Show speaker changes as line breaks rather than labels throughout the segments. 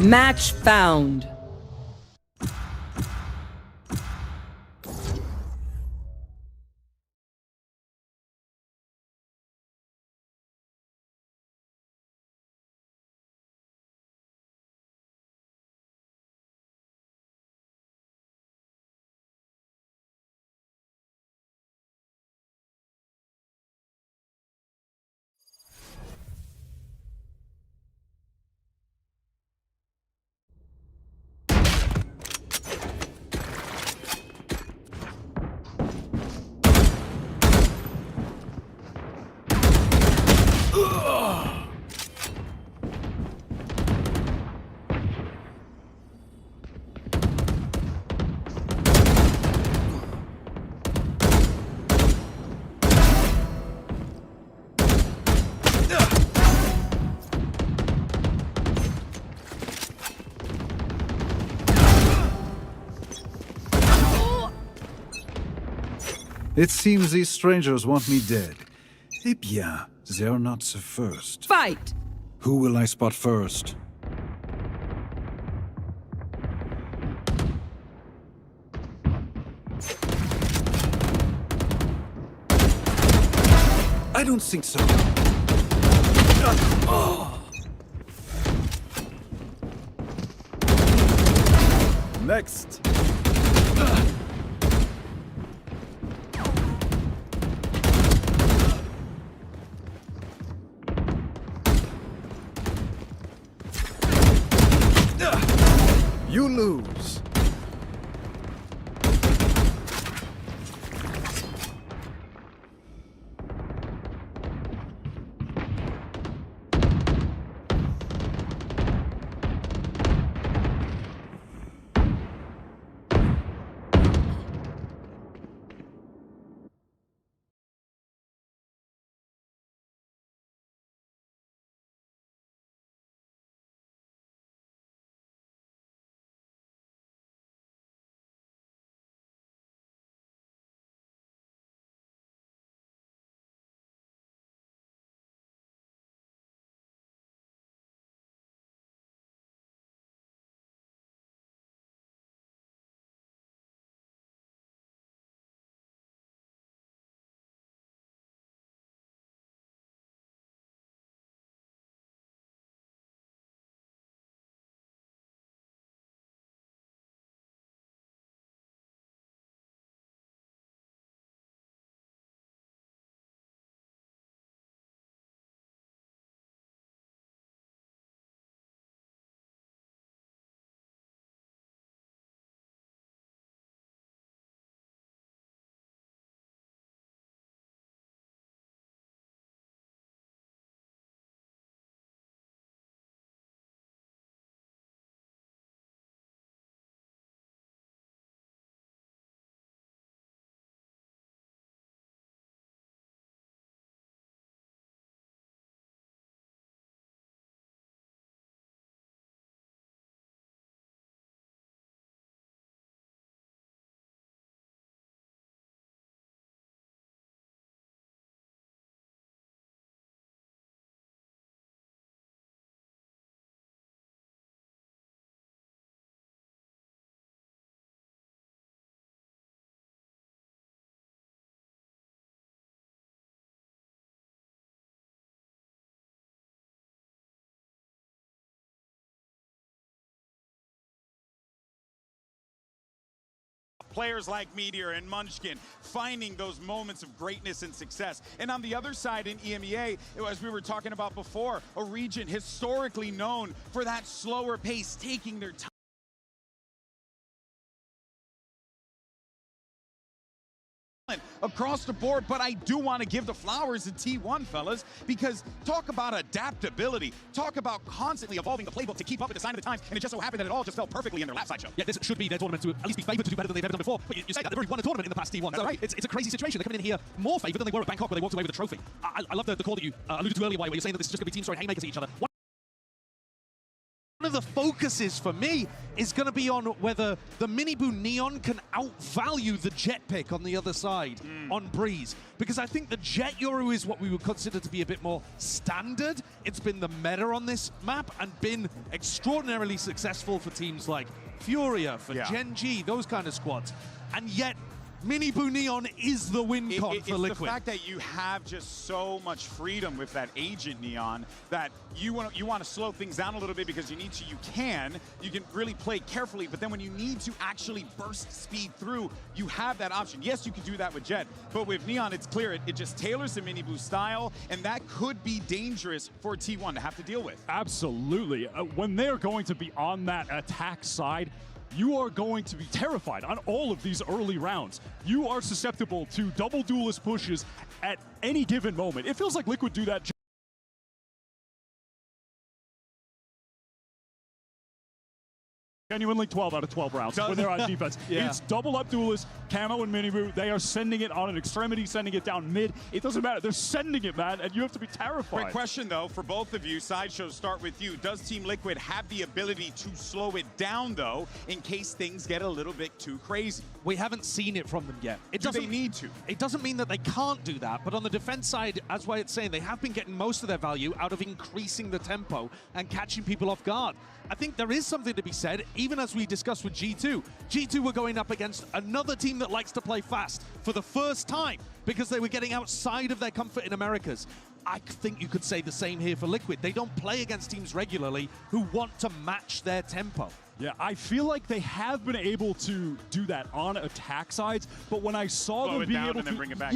Match found.
It seems these strangers want me dead. Eh bien, they're not the first.
Fight!
Who will I spot first? I don't think so. Next. You lose.
players like Meteor and Munchkin finding those moments of greatness and success. And on the other side in EMEA, as we were talking about before, a region historically known for that slower pace, taking their time across the board. But I do want to give the flowers to T1, fellas, because talk about adaptability, talk about constantly evolving the playbook to keep up with the sign of the times, and it just so happened that it all just fell perfectly in their lap side show.
Yeah, this should be their tournament to at least be favored to do better than they've ever done before. But you say that they've already won a tournament in the past T1. That's so right. It's a crazy situation. They're coming in here more favored than they were at Bangkok, where they walked away with a trophy. I love the call that you alluded to earlier, where you're saying that this is just going to be teams throwing haymakers at each other. One of the focuses for me is going to be on whether the Miniboo Neon can outvalue the Jet pick on the other side on Breeze. Because I think the Jet Yoru is what we would consider to be a bit more standard. It's been the meta on this map and been extraordinarily successful for teams like Furia, for Gen G, those kind of squads. And yet, Miniboo Neon is the win con for Liquid.
It's the fact that you have just so much freedom with that agent Neon that you want to slow things down a little bit because you need to. You can really play carefully, but then when you need to actually burst speed through, you have that option. Yes, you can do that with Jet, but with Neon, it's clear it just tailors the Miniboo style, and that could be dangerous for T1 to have to deal with.
Absolutely. When they're going to be on that attack side, you are going to be terrified on all of these early rounds. You are susceptible to double duelist pushes at any given moment. It feels like Liquid do that genuinely 12 out of 12 rounds when they're on defense. It's double up duelists, Camo and Miniboo. They are sending it on an extremity, sending it down mid. It doesn't matter. They're sending it, man, and you have to be terrified.
Quick question, though, for both of you. Sideshow, start with you. Does Team Liquid have the ability to slow it down, though, in case things get a little bit too crazy?
We haven't seen it from them yet.
Do they need to?
It doesn't mean that they can't do that, but on the defense side, as Wyatt's saying, they have been getting most of their value out of increasing the tempo and catching people off guard. I think there is something to be said, even as we discussed with G2. G2 were going up against another team that likes to play fast for the first time because they were getting outside of their comfort in Americas. I think you could say the same here for Liquid. They don't play against teams regularly who want to match their tempo.
Yeah, I feel like they have been able to do that on attack sides, but when I saw them being able to
bring it back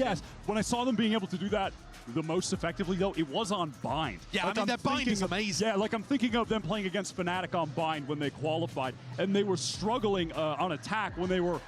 when I saw them being able to do that the most effectively, though, it was on Bind.
Yeah, like, I mean, their Bind is amazing.
Yeah, like I'm thinking of them playing against Fnatic on Bind when they qualified, and they were struggling on attack when they were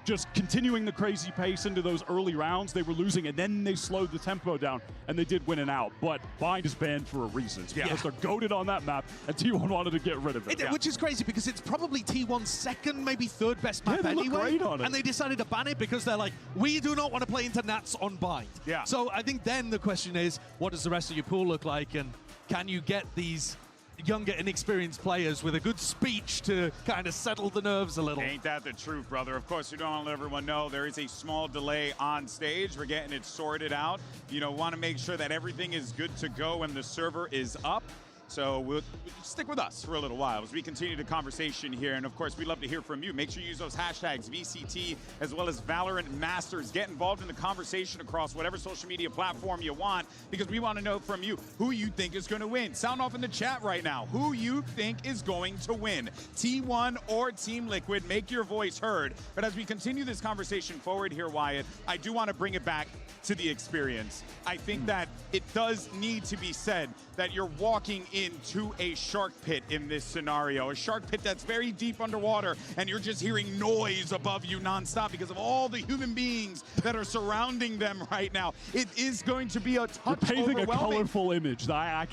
just continuing the crazy pace into those early rounds. They were losing, and then they slowed the tempo down, and they did win an out. But Bind is banned for a reason. Because they're goated on that map, and T1 wanted to get rid of it.
Which is crazy, because it's probably T1's second, maybe third best map
they
anyway.
Look great on it.
And they decided to ban it because they're like, we do not want to play into Nats on Bind.
Yeah.
So I think then the question is, what does the rest of your pool look like, and can you get these younger, inexperienced players with a good speech to kind of settle the nerves a little?
Ain't that the truth, brother? Of course, we don't want to let everyone know there is a small delay on stage. We're getting it sorted out. You know, want to make sure that everything is good to go when the server is up. So we'll stick with us for a little while as we continue the conversation here. And of course, we'd love to hear from you. Make sure you use those hashtags VCT as well as VALORANT Masters. Get involved in the conversation across whatever social media platform you want, because we want to know from you who you think is going to win. Sound off in the chat right now. Who you think is going to win, T1 or Team Liquid? Make your voice heard. But as we continue this conversation forward here, Wyatt, I do want to bring it back to the experience. I think that it does need to be said that you're walking into a shark pit in this scenario, a shark pit that's very deep underwater, and you're just hearing noise above you nonstop because of all the human beings that are surrounding them right now. It is going to be a touch
painting a
overwhelming.
colorful image. I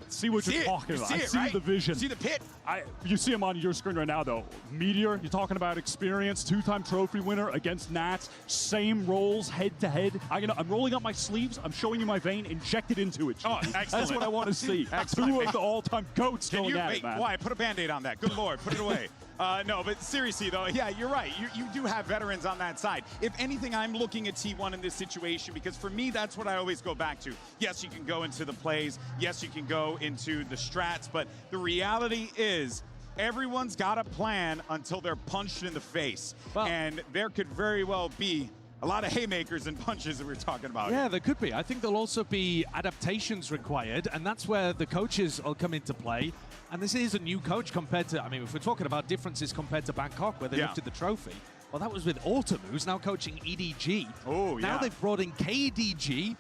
see what you're talking about. I see the vision.
See the pit.
You see him on your screen right now, though. Meteor, you're talking about experience, two-time trophy winner against Nats, same roles head-to-head. I'm rolling up my sleeves. I'm showing you my vein. Inject it into it.
Oh, excellent.
That's what I want to see. Two of the all-time GOATs going at it, man.
Why? Put a Band-Aid on that. Good Lord. Put it away. No, but seriously, though, yeah, you're right. You do have veterans on that side. If anything, I'm looking at T1 in this situation because for me, that's what I always go back to. Yes, you can go into the plays. Yes, you can go into the strats. But the reality is everyone's got a plan until they're punched in the face. Well, and there could very well be a lot of haymakers and punches that we're talking about.
Yeah, there could be. I think there'll also be adaptations required, and that's where the coaches will come into play. And this is a new coach compared to, I mean, if we're talking about differences compared to Bangkok, where they lifted the trophy, Well, that was with Autumn, who's now coaching EDG.
Oh, yeah.
Now they've brought in KDG,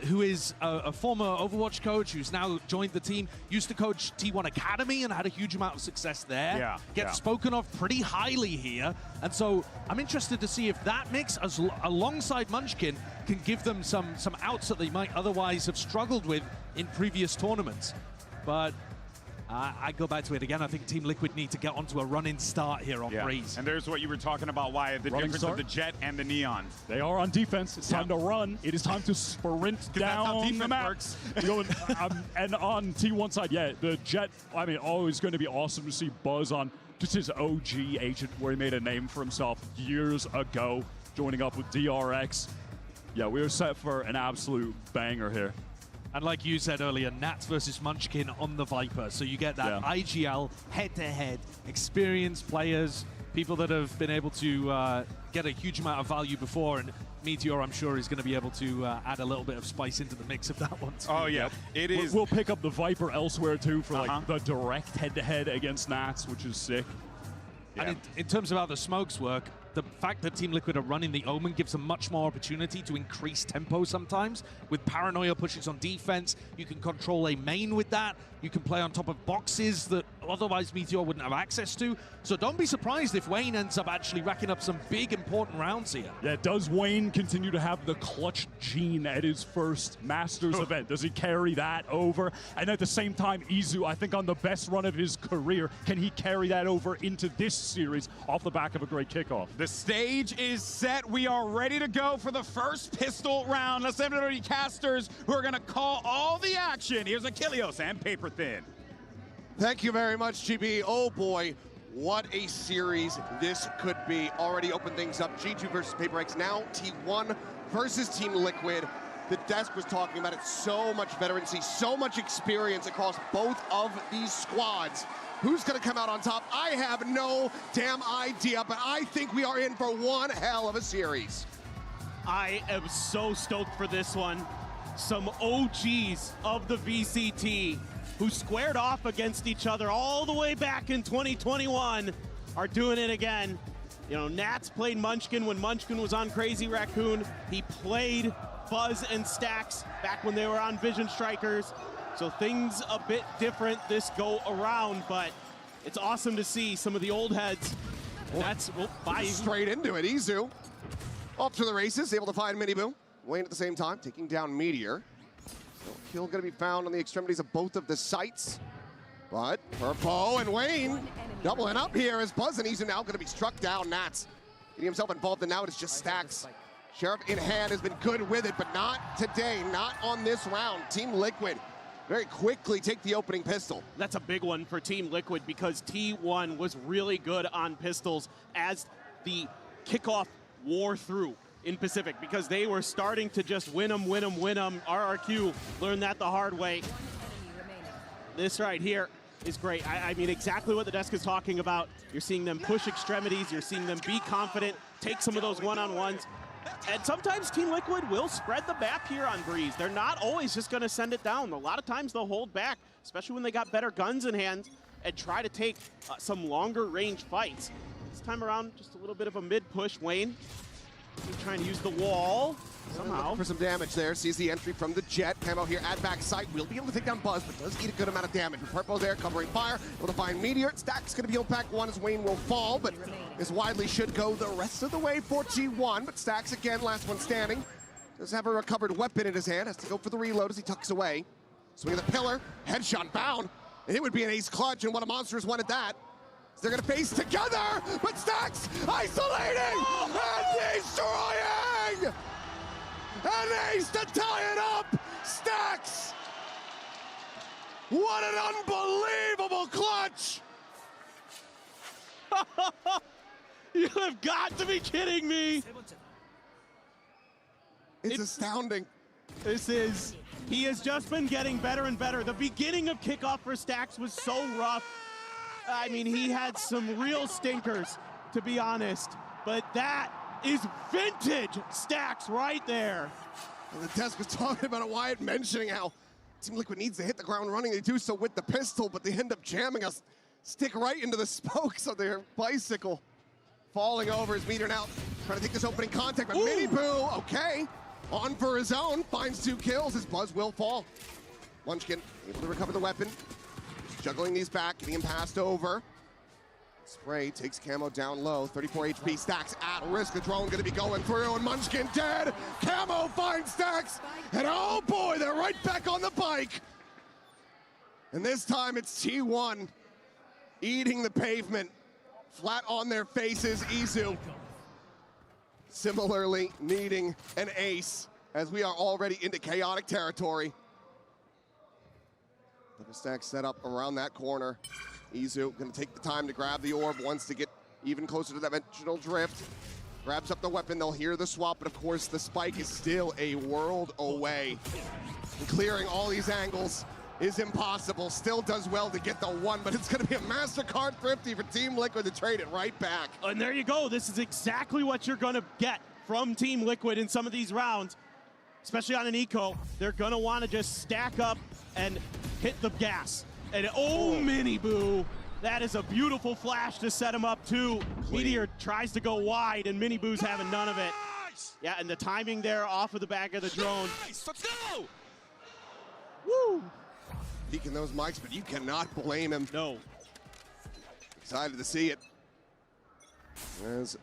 who is a former Overwatch coach who's now joined the team, used to coach T1 Academy and had a huge amount of success there.
Yeah,
Gets spoken of pretty highly here. And so I'm interested to see if that mix, alongside Munchkin, can give them some outs that they might otherwise have struggled with in previous tournaments. But I go back to it again. I think Team Liquid need to get onto a running start here on Breeze.
And there's what you were talking about, Wyatt, the
Running
difference
start?
of the Jet and the Neon.
They are on defense. It's time to run. It is time to sprint
That's how
down
defense
the map.
works.
And on T1 side, yeah, the Jet, I mean, always going to be awesome to see Buzz on just his OG agent where he made a name for himself years ago, joining up with DRX. Yeah, we are set for an absolute banger here.
And like you said earlier, Nats versus Munchkin on the Viper. So you get that IGL head-to-head, experienced players, people that have been able to get a huge amount of value before. And Meteor, I'm sure, is going to be able to add a little bit of spice into the mix of that one too.
Oh, yeah. It is.
We'll pick up the Viper elsewhere, too, for like the direct head-to-head against Nats, which is sick.
And in terms of how the smokes work, the fact that Team Liquid are running the Omen gives them much more opportunity to increase tempo sometimes. With Paranoia pushes on defense, you can control a main with that. You can play on top of boxes that otherwise Meteor wouldn't have access to. So don't be surprised if Wayne ends up actually racking up some big, important rounds here.
Yeah, does Wayne continue to have the clutch gene at his first Masters event? Does he carry that over? And at the same time, Izu, I think on the best run of his career, can he carry that over into this series off the back of a great kickoff?
The stage is set. We are ready to go for the first pistol round. Let's have the casters who are going to call all the action. Here's Achilleos and Paper Thin.
Thank you very much, GB. Oh boy, what a series this could be. Already opened things up. G2 versus Paper X. Now T1 versus Team Liquid. The desk was talking about it. So much veterancy, so much experience across both of these squads. Who's going to come out on top? I have no damn idea, but I think we are in for one hell of a series.
I am so stoked for this one. Some OGs of the VCT who squared off against each other all the way back in 2021 are doing it again. You know, Nats played Munchkin when Munchkin was on Crazy Raccoon. He played Buzz and Stax back when they were on Vision Strikers. So things a bit different this go around, but it's awesome to see some of the old heads. That's
straight into it. Izu off to the races, able to find Miniboo. Wayne at the same time, taking down Meteor. No kill going to be found on the extremities of both of the sites. But Purpo and Wayne doubling up here as Buzz and Izu now going to be struck down. Nats getting himself involved, and now it's just Stax. Sheriff in hand has been good with it, but not today, not on this round. Team Liquid very quickly take the opening pistol.
That's a big one for Team Liquid because T1 was really good on pistols as the kickoff wore through in Pacific because they were starting to just win them. RRQ learned that the hard way. This right here is great. I mean, exactly what the desk is talking about. You're seeing them push extremities. You're seeing them be confident, take some of those one-on-ones. And sometimes Team Liquid will spread the map here on Breeze. They're not always just going to send it down. A lot of times they'll hold back, especially when they got better guns in hand, and try to take some longer range fights. This time around, just a little bit of a mid-push. Wayne trying to use the wall somehow.
For some damage there. Sees the entry from the Jet. Camo here at back sight. Will be able to take down Buzz, but does eat a good amount of damage. Purpo there covering fire. Able to find Meteor. Stack's going to be healed back one as Wayne will fall, but as widely should go the rest of the way for G1. But Stax again, last one standing. Does have a recovered weapon in his hand. Has to go for the reload as he tucks away. Swing of the pillar. Headshot bound. And it would be an ace clutch, and one of Monsters wanted that. They're going to face together, but Stax isolating and destroying! An ace to tie it up! Stax! What an unbelievable clutch!
You have got to be kidding me!
It's astounding.
He has just been getting better and better. The beginning of kickoff for Stax was so rough. I mean, he had some real stinkers, to be honest, but that is vintage Stax right there.
And the desk was talking about it, Wyatt mentioning how Team Liquid needs to hit the ground running. They do so with the pistol, but they end up jamming us, stick right into the spokes of their bicycle. falling over as Meteor now trying to take this opening contact, but Miniboo, okay, on for his own, finds 2 kills as Buzz will fall. Munchkin able to recover the weapon, just juggling these back, getting him passed over. Spray takes Camo down low, 34 HP, Stacks at risk, the drone gonna be going through, and Munchkin dead! Camo finds Stacks, and oh boy, they're right back on the bike! And this time it's T1 eating the pavement, flat on their faces. Izu similarly needing an ace as we are already into chaotic territory. The stack set up around that corner. Izu gonna take the time to grab the orb, wants to get even closer to that dimensional drift. Grabs up the weapon, they'll hear the swap, but of course the spike is still a world away. And clearing all these angles is impossible. Still does well to get the 1, but it's gonna be a MasterCard thrifty for Team Liquid to trade it right back.
And there you go. This is exactly what you're gonna get from Team Liquid in some of these rounds, especially on an eco. They're gonna wanna just stack up and hit the gas. And Miniboo, that is a beautiful flash to set him up too. Meteor tries to go wide and Miniboo's having none of it. Yeah, and the timing there off of the back of the drone.
Let's go!
Woo!
Peeking those mics, but you cannot blame him.
No.
Excited to see it. As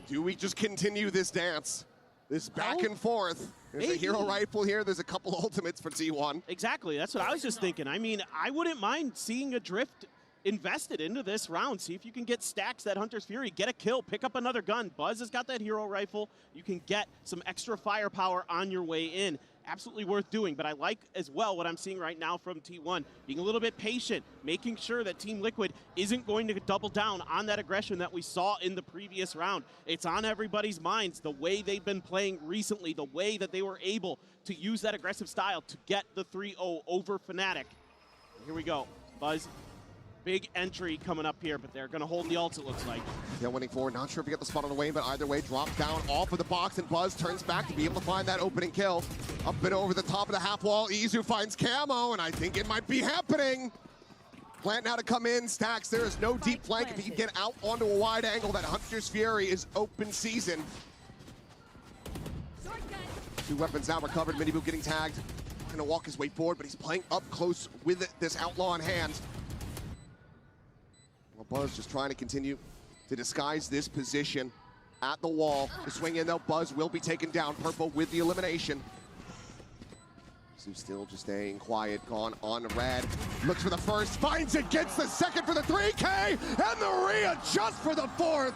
do we just continue this dance? This back and forth. There's a hero rifle here. There's a couple ultimates for T1.
Exactly. That's what I was just thinking. I mean, I wouldn't mind seeing a drift invested into this round. See if you can get Stacks, that Hunter's Fury, get a kill, pick up another gun. Buzz has got that hero rifle. You can get some extra firepower on your way in. Absolutely worth doing, but I like as well what I'm seeing right now from T1, being a little bit patient, making sure that Team Liquid isn't going to double down on that aggression that we saw in the previous round. It's on everybody's minds, the way they've been playing recently, the way that they were able to use that aggressive style to get the 3-0 over Fnatic. Here we go, Buzz. Big entry coming up here, but they're going to hold the ults, it looks like.
Yeah, winning forward. Not sure if we get the spot on the way, but either way, drops down off of the box, and Buzz turns back to be able to find that opening kill. Up and over the top of the half wall, Izu finds Camo, and I think it might be happening. Plant now to come in. Stacks, there is no deep flank. If he can get out onto a wide angle, that Hunter's Fury is open season. 2 weapons now recovered. Miniboo getting tagged. Gonna walk his way forward, but he's playing up close with this outlaw in hand. Buzz just trying to continue to disguise this position at the wall. The swing in though, Buzz will be taken down. Purple with the elimination. Izu still just staying quiet, gone on red. Looks for the first, finds it, gets the second for the 3K, and the readjust for the 4th.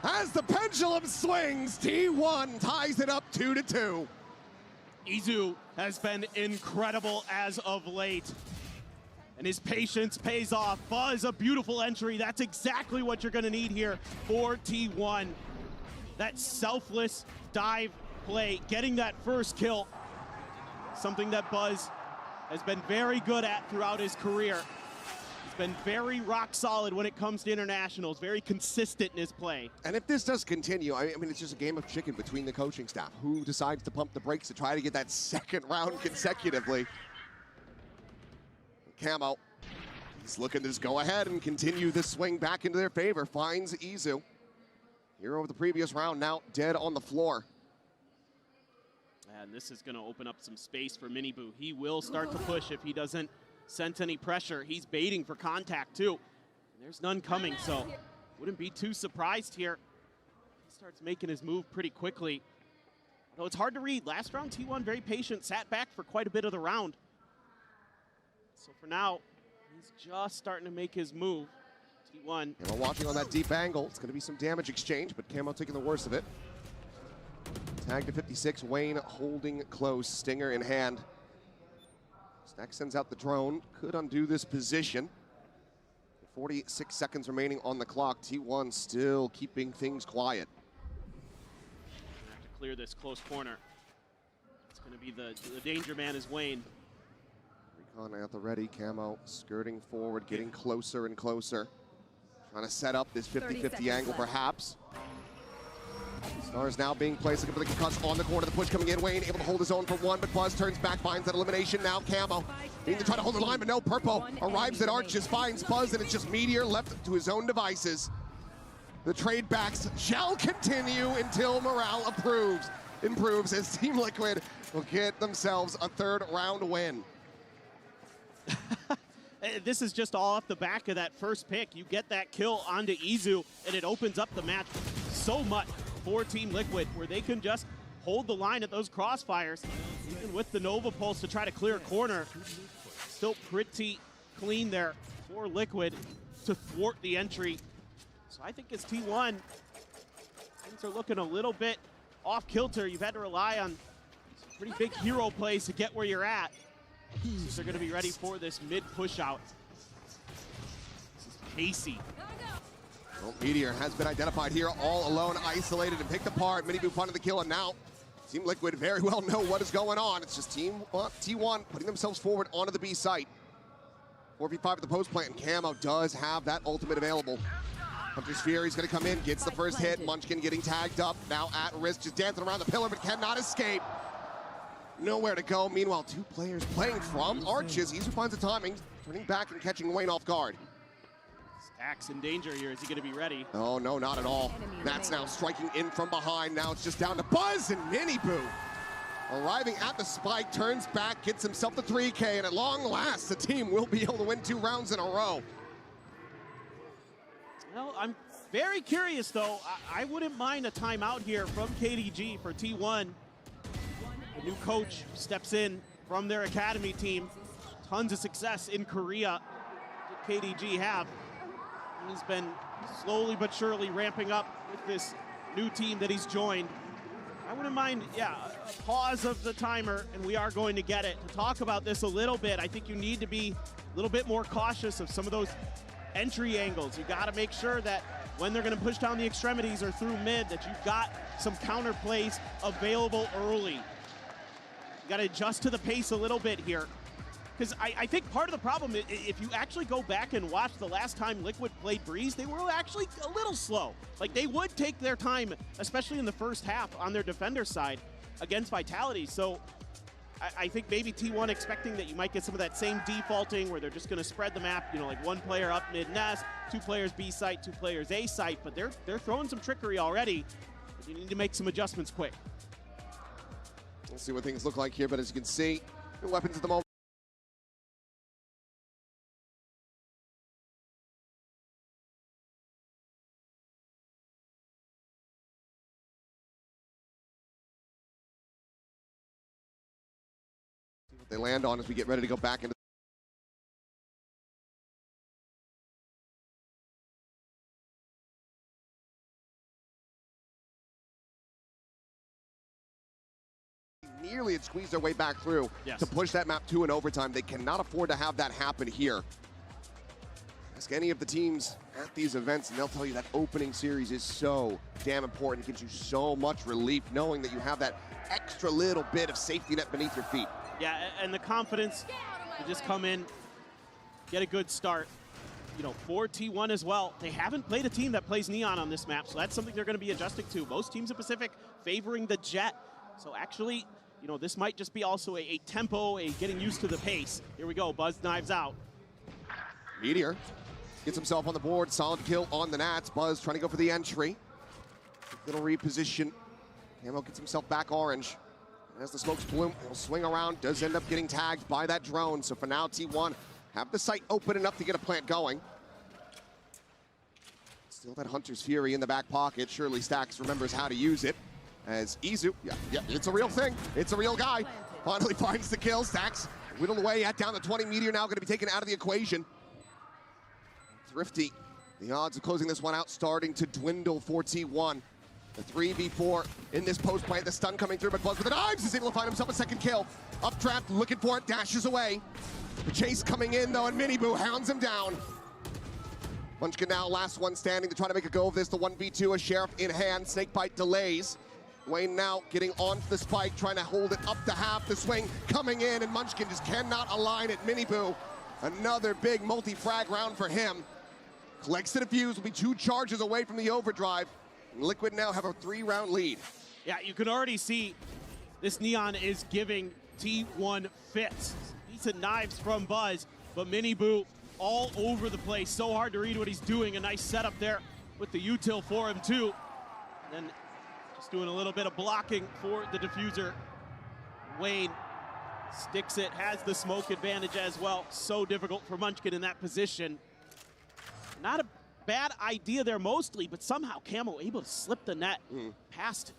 As the pendulum swings, T1 ties it up 2-2.
Izu has been incredible as of late. And his patience pays off. Buzz, a beautiful entry. That's exactly what you're going to need here for T1. That selfless dive play, getting that first kill. Something that Buzz has been very good at throughout his career. He's been very rock solid when it comes to internationals, very consistent in his play.
And if this does continue, I mean, it's just a game of chicken between the coaching staff. Who decides to pump the brakes to try to get that second round consecutively? Camo, he's looking to just go ahead and continue this swing back into their favor. Finds Izu. Hero of the previous round now dead on the floor.
And this is going to open up some space for Miniboo. He will start to push if he doesn't sense any pressure. He's baiting for contact too. And there's none coming, so wouldn't be too surprised here. He starts making his move pretty quickly. Though it's hard to read. Last round, T1 very patient, sat back for quite a bit of the round. So for now, he's just starting to make his move. T1.
Camo watching on that deep angle. It's going to be some damage exchange, but Camo taking the worst of it. Tag to 56, Wayne holding close, Stinger in hand. Stack sends out the drone, could undo this position. 46 seconds remaining on the clock. T1 still keeping things quiet.
Have to clear this close corner. It's going to be the danger man is Wayne.
Recon at the ready, Camo skirting forward, getting closer and closer. Trying to set up this 50-50 angle perhaps. Stars now being placed, looking for the concuss on the corner, the push coming in. Wayne able to hold his own for 1, but Buzz turns back, finds that elimination. Now Camo needing to try to hold the line, but no, Purple arrives at Arches, finds Buzz, and it's just Meteor left to his own devices. The trade backs shall continue until morale improves as Team Liquid will get themselves a third round win.
This is just all off the back of that first pick. You get that kill onto Izu, and it opens up the match so much for Team Liquid, where they can just hold the line at those crossfires. Even with the Nova Pulse to try to clear a corner, still pretty clean there for Liquid to thwart the entry. So I think as T1, things are looking a little bit off kilter. You've had to rely on some pretty big hero plays to get where you're at. So they're going to be ready for this mid push out. This is Casey.
Well, Meteor has been identified here, all alone, isolated, and picked apart. Minibu finding the kill, and now Team Liquid very well know what is going on. It's just T1 putting themselves forward onto the B site. 4v5 at the post plant, and Camo does have that ultimate available. Hunter's Fury's gonna come in, gets the first hit. Munchkin getting tagged up, now at risk, just dancing around the pillar, but cannot escape. Nowhere to go. Meanwhile, two players playing from Arches. Izu finds the timing, turning back and catching Wayne off guard.
Stax in danger here. Is he gonna be ready?
Oh, no, not at all. That's now striking in from behind. Now it's just down to Buzz and Minibu. Arriving at the spike, turns back, gets himself the 3K, and at long last, the team will be able to win 2 rounds in a row.
Well, I'm very curious, though. I wouldn't mind a timeout here from KDG for T1. The new coach steps in from their academy team. Tons of success in Korea did KDG have. He's been slowly but surely ramping up with this new team that he's joined. I wouldn't mind, yeah, a pause of the timer, and we are going to get it. To talk about this a little bit, I think you need to be a little bit more cautious of some of those entry angles. You got to make sure that when they're going to push down the extremities or through mid, that you've got some counter plays available early. You got to adjust to the pace a little bit here. Because I think part of the problem, if you actually go back and watch the last time Liquid played Breeze, they were actually a little slow. Like, they would take their time, especially in the first half on their defender side against Vitality. So I think maybe T1 expecting that you might get some of that same defaulting where they're just going to spread the map, you know, like one player up mid nest, 2 players B site, 2 players A site, but they're throwing some trickery already. You need to make some adjustments quick.
We'll see what things look like here, but as you can see, the weapons at the moment. What they land on as we get ready to go back into nearly had squeezed their way back through to push that map 2 in overtime. They cannot afford to have that happen here. Ask any of the teams at these events and they'll tell you that opening series is so damn important. It gives you so much relief knowing that you have that extra little bit of safety net beneath your feet.
Yeah, and the confidence to just come in, get a good start. You know, for T1 as well, they haven't played a team that plays Neon on this map, so that's something they're going to be adjusting to. Most teams in Pacific favoring the Jet. So actually, you know, this might just be also a tempo, a getting used to the pace. Here we go, Buzz knives out.
Meteor gets himself on the board, solid kill on the Nats. Buzz trying to go for the entry. Little reposition. Camo gets himself back orange. As the smokes bloom, he'll swing around, does end up getting tagged by that drone. So for now, T1 have the site open enough to get a plant going. Still that Hunter's Fury in the back pocket. Surely Stax remembers how to use it. As Izu, yeah, it's a real thing. It's a real guy. Finally finds the kill. Stax whittled away at down to 20. Meteor now going to be taken out of the equation. Thrifty, the odds of closing this one out starting to dwindle for T1. The 3v4 in this post plant. The stun coming through, but Buzz with the knives is able to find himself a second kill. Updraft, looking for it, dashes away. The chase coming in though, and Minibu hounds him down. Munchkin now last one standing to try to make a go of this. The 1v2, a Sheriff in hand. Snakebite delays. Wayne now getting onto the spike, trying to hold it up to half the swing. Coming in, and Munchkin just cannot align it. Minibu, another big multi-frag round for him. Collects the defuse, will be 2 charges away from the overdrive. Liquid now have a 3-round lead.
Yeah, you can already see this Neon is giving T1 fits. Decent knives from Buzz, but Minibu all over the place. So hard to read what he's doing. A nice setup there with the util for him too. Then just doing a little bit of blocking for the diffuser. Wayne sticks it, has the smoke advantage as well. So difficult for Munchkin in that position. Not a bad idea there mostly, but somehow Camo able to slip the net past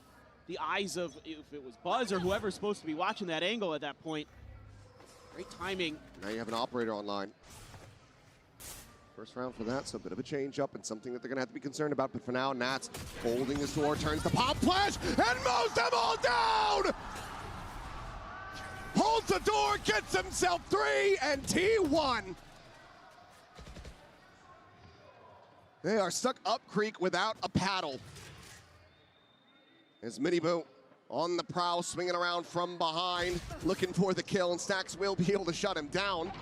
the eyes of, if it was Buzz or whoever's supposed to be watching that angle at that point. Great timing.
Now you have an operator online. First round for that, so a bit of a change up and something that they're gonna have to be concerned about. But for now, Nats holding his door, turns the pop flash, and mows them all down! Holds the door, gets himself 3, and T1. They are stuck up creek without a paddle. As Miniboo on the prowl, swinging around from behind, looking for the kill, and Stax will be able to shut him down.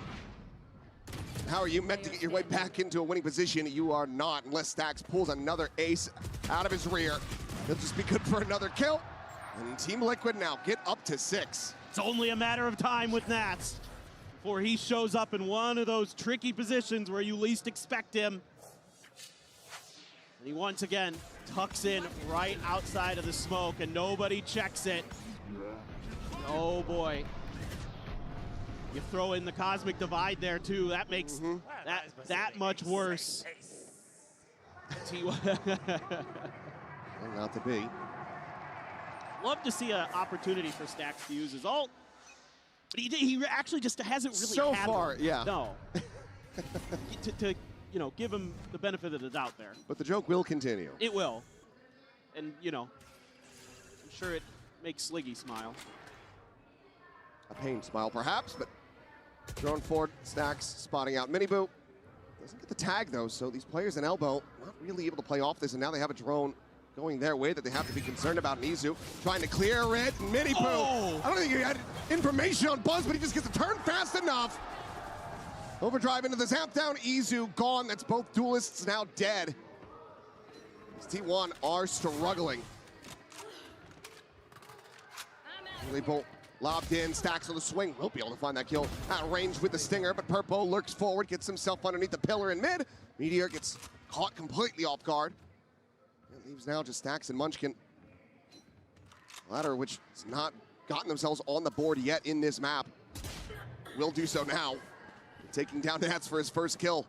How are you meant to get your way back into a winning position? You are not, unless Stax pulls another ace out of his rear. He'll just be good for another kill. And Team Liquid now get up to 6.
It's only a matter of time with Nats before he shows up in one of those tricky positions where you least expect him. And he once again tucks in right outside of the smoke, and nobody checks it. Oh boy. You throw in the Cosmic Divide there too. That makes that much worse.
Not to be.
Love to see an opportunity for Stax to use his ult, but he actually just hasn't really
So
had
far,
one.
yeah.
No. to you know, give him the benefit of the doubt there.
But the joke will continue.
It will. And, you know, I'm sure it makes Sliggy smile.
A pain smile, perhaps, but drone forward, Stax spotting out Miniboo. Doesn't get the tag, though, so these players in Elbow not really able to play off this, and now they have a drone going their way that they have to be concerned about. Nizu trying to clear it. Miniboo.
Oh.
I don't think he had information on Buzz, but he just gets the turn fast enough. Overdrive into the zap down. Izu gone. That's both duelists now dead. T1 are struggling. Really bolt lobbed in. Stax on the swing. Will be able to find that kill at range with the stinger, but Purpo lurks forward, gets himself underneath the pillar in mid. Meteor gets caught completely off guard. It leaves now just Stax and Munchkin. Latter, which has not gotten themselves on the board yet in this map, will do so now. Taking down Nats for his first kill.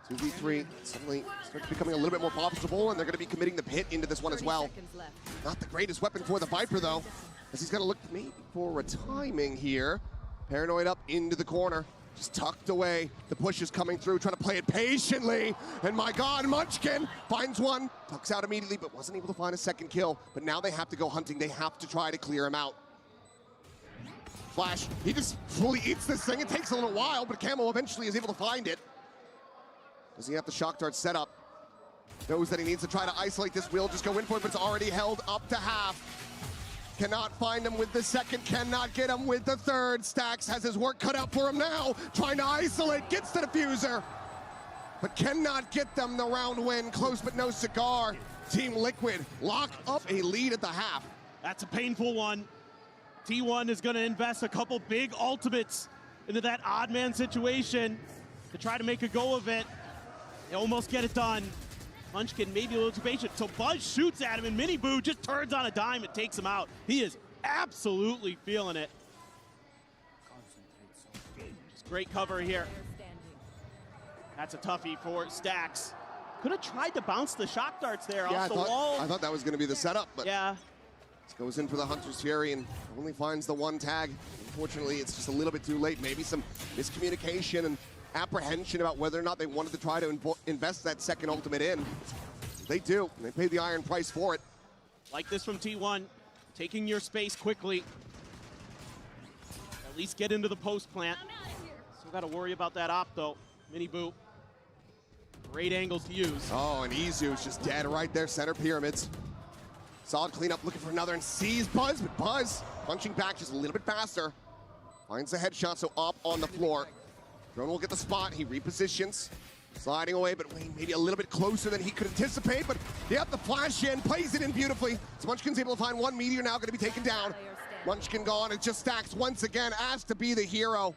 2v3 suddenly starts becoming a little bit more profitable, and they're going to be committing the pit into this one as well. Not the greatest weapon for the Viper, though, as he's going to look maybe for a timing here. Paranoid up into the corner, just tucked away. The push is coming through, trying to play it patiently. And my God, Munchkin finds one, tucks out immediately, but wasn't able to find a second kill. But now they have to go hunting. They have to try to clear him out. Flash, he just fully eats this thing. It takes a little while, but Camo eventually is able to find it. Does he have the shock dart set up? Knows that he needs to try to isolate this. Will just go in for it, but it's already held up to half. Cannot find him with the second, cannot get him with the third. Stax has his work cut out for him now. Trying to isolate, gets the diffuser, but cannot get them the round win. Close but no cigar. Team Liquid lock up a lead at the half.
That's a painful one. T1 is going to invest a couple big ultimates into that odd man situation to try to make a go of it. They almost get it done. Munchkin maybe a little too patient. So Buzz shoots at him, and Miniboo just turns on a dime and takes him out. He is absolutely feeling it. Just great cover here. That's a toughie for Stax. Could have tried to bounce the shock darts there off the wall.
I thought that was going to be the setup, but
yeah.
Goes in for the Hunter's Fury and only finds the one tag. Unfortunately, it's just a little bit too late. Maybe some miscommunication and apprehension about whether or not they wanted to try to invest that second ultimate in. They do, and they paid the iron price for it.
Like this from T1, taking your space quickly. At least get into the post plant. Still got to worry about that op though. Miniboo. Great angles to use.
Oh, and Izu's just dead right there, center pyramids. Solid cleanup, looking for another, and sees Buzz, but Buzz punching back just a little bit faster. Finds the headshot, so up on the floor. Drone will get the spot, he repositions. Sliding away, but Wayne maybe a little bit closer than he could anticipate, but yep, the flash in, plays it in beautifully. So Munchkin's able to find one. Meteor now gonna be taken down. Munchkin gone, it just Stax once again, asked to be the hero.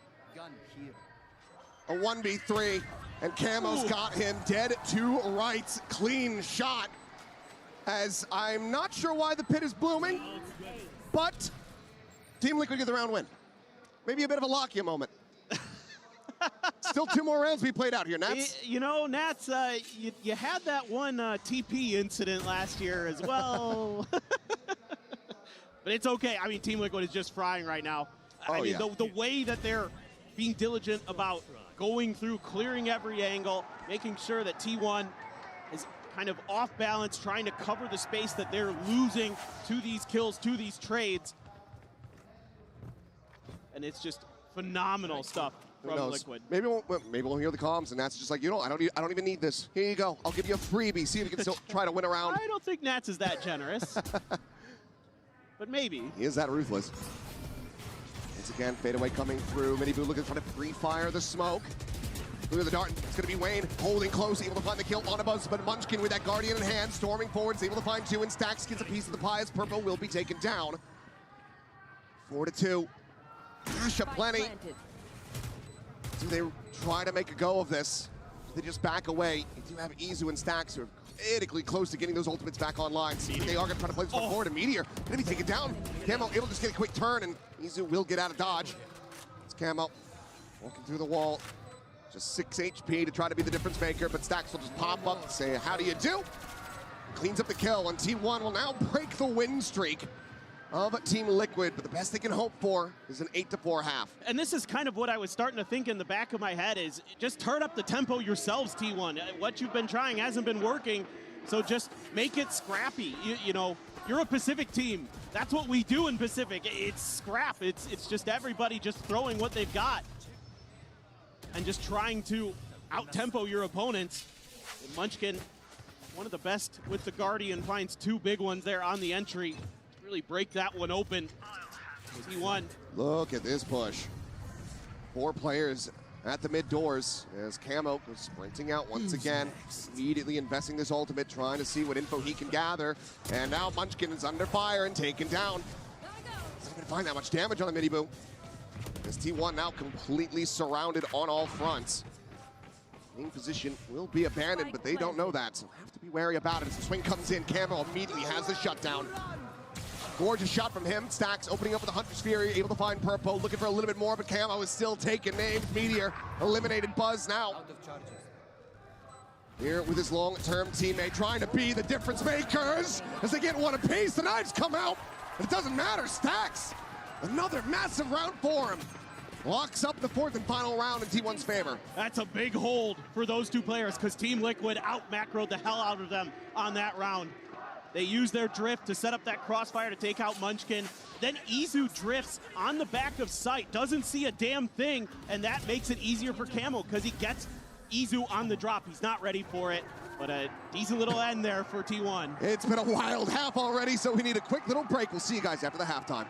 A 1v3, And Camo's got him dead to rights. Clean shot. As I'm not sure why the pit is blooming, but Team Liquid get the round win. Maybe a bit of a Lakia moment. Still 2 more rounds to be played out here, Nats.
You know, Nats, you had that one TP incident last year as well. But it's okay. I mean, Team Liquid is just frying right now. I mean, the way that they're being diligent about going through, clearing every angle, making sure that T1 is kind of off balance, trying to cover the space that they're losing to these kills, to these trades. And it's just phenomenal stuff from Liquid.
Maybe we'll hear the comms, and Nats is just like, you know, I don't even need this. Here you go. I'll give you a freebie. See if you can still try to win a round.
I don't think Nats is that generous. But maybe.
He is that ruthless. Once again, fadeaway coming through. Miniboo looking to try to pre-fire the smoke. Look at the dart. It's going to be Wayne holding close, able to find the kill on a buzz, but Munchkin with that Guardian in hand, storming forward, is able to find 2, and Stacks gets a piece of the pie as Purple will be taken down. 4-2. Cash aplenty. Do they try to make a go of this? They just back away. You do have Izu and Stacks who are critically close to getting those ultimates back online. They are going to try to play this one forward, and Meteor going to be taken down. Camo able to just get a quick turn, and Izu will get out of dodge. It's Camo walking through the wall. Just 6 HP to try to be the difference maker, but Stacks will just pop up and say, how do you do? Cleans up the kill, and T1 will now break the win streak of Team Liquid, but the best they can hope for is an 8-4 half.
And this is kind of what I was starting to think in the back of my head is just turn up the tempo yourselves, T1. What you've been trying hasn't been working, so just make it scrappy. You know, you're a Pacific team. That's what we do in Pacific. It's scrap. It's just everybody just throwing what they've got and just trying to out-tempo your opponents. And Munchkin, one of the best with the Guardian, finds 2 big ones there on the entry. Really break that one open. T1.
Look at this push. 4 players at the mid doors as Camo goes sprinting out once again, immediately investing this ultimate, trying to see what info he can gather. And now Munchkin is under fire and taken down. He's not going to find that much damage on the Miniboo. As T1 now completely surrounded on all fronts. Main position will be abandoned, but they don't know that, so have to be wary about it. As the swing comes in, Camo immediately has the shutdown. Gorgeous shot from him. Stacks opening up with the Hunter's Fury, able to find Purple, looking for a little bit more, but Camo is still taking names. Meteor eliminated Buzz now. Here with his long-term teammate, trying to be the difference makers as they get one apiece. The knives come out, but it doesn't matter. Stacks, another massive round for him. Locks up the 4th and final round in T1's favor.
That's a big hold for those 2 players because Team Liquid out-macroed the hell out of them on that round. They use their drift to set up that crossfire to take out Munchkin. Then Izu drifts on the back of sight, doesn't see a damn thing, and that makes it easier for Camo because he gets Izu on the drop. He's not ready for it, but a decent little end there for T1.
It's been a wild half already, so we need a quick little break. We'll see you guys after the halftime.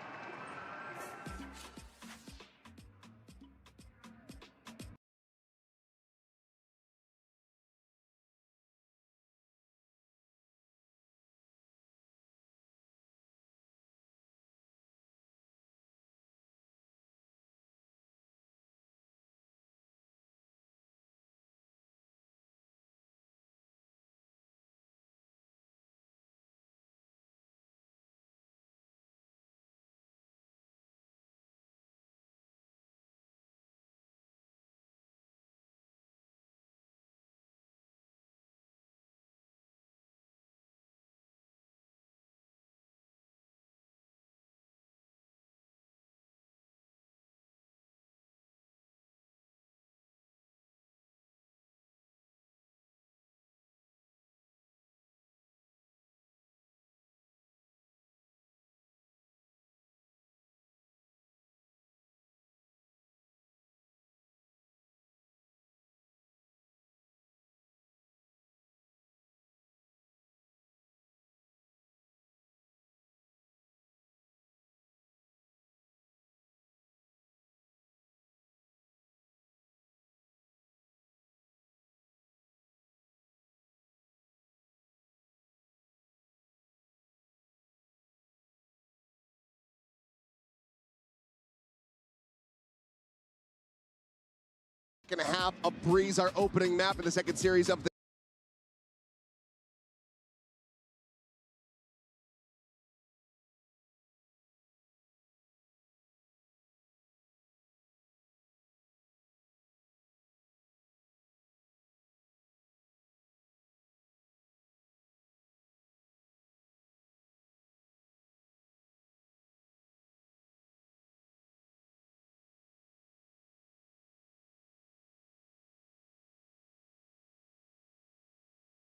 Gonna have a breeze, our opening map in the second series of the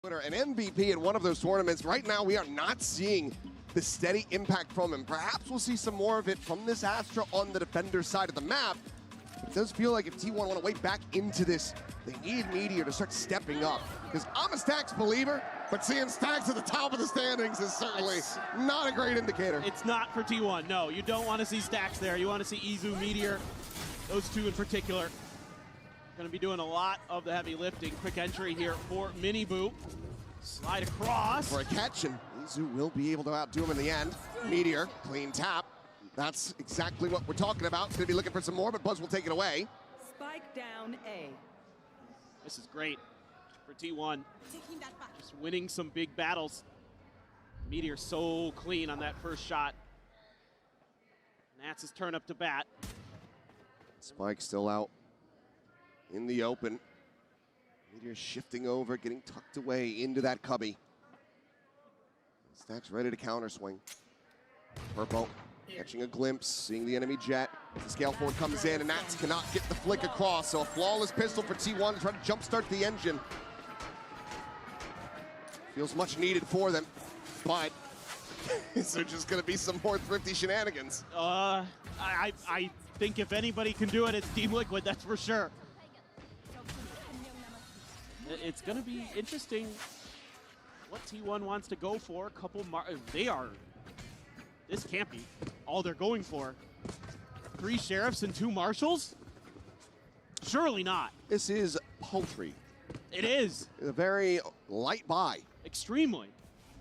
winner, an MVP in one of those tournaments. Right now, we are not seeing the steady impact from him. Perhaps we'll see some more of it from this Astra on the defender side of the map. It does feel like if T1 want to wade back into this, they need Meteor to start stepping up. Because I'm a Stacks believer, but seeing Stacks at the top of the standings is certainly not a great indicator.
It's not for T1, no. You don't want to see Stacks there. You want to see Izu, Meteor, those two in particular. Going to be doing a lot of the heavy lifting. Quick entry here for Miniboo. Slide across.
For a catch, and Izu will be able to outdo him in the end. Meteor, clean tap. That's exactly what we're talking about. Going to be looking for some more, but Buzz will take it away.
Spike down A.
This is great for T1. Just winning some big battles. Meteor so clean on that first shot. Nats' turn up to bat.
Spike still out in the open. Meteor shifting over, getting tucked away into that cubby. Stacks ready to counter swing. Purple catching a glimpse, seeing the enemy jet. The scale forward comes in, and Nats cannot get the flick across. So a flawless pistol for T1 to try to jumpstart the engine. Feels much needed for them, but is there just going to be some more thrifty shenanigans?
I think if anybody can do it, it's Team Liquid, that's for sure. It's going to be interesting what T1 wants to go for. A couple, this can't be all they're going for. 3 sheriffs and 2 marshals? Surely not.
This is paltry.
It is.
A very light buy.
Extremely.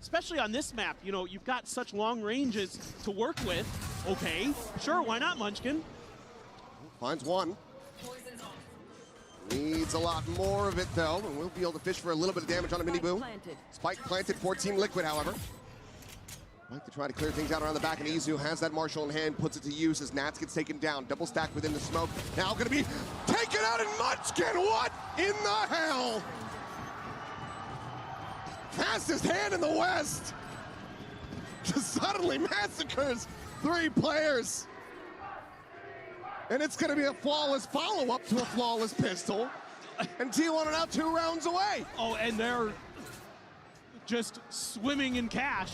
Especially on this map, you know, you've got such long ranges to work with. Okay, sure, why not, Munchkin?
Finds one. Needs a lot more of it, though, and we'll be able to fish for a little bit of damage on a Miniboo. Spike planted for Team Liquid, however. Like to try to clear things out around the back, and Izu has that Marshall in hand, puts it to use as Nats gets taken down. Double stack within the smoke. Now going to be taken out, and Munchkin, what in the hell? Fastest hand in the West. Just suddenly massacres 3 players. And it's going to be a flawless follow-up to a flawless pistol. And T1 are now 2 rounds away.
Oh, and they're just swimming in cash.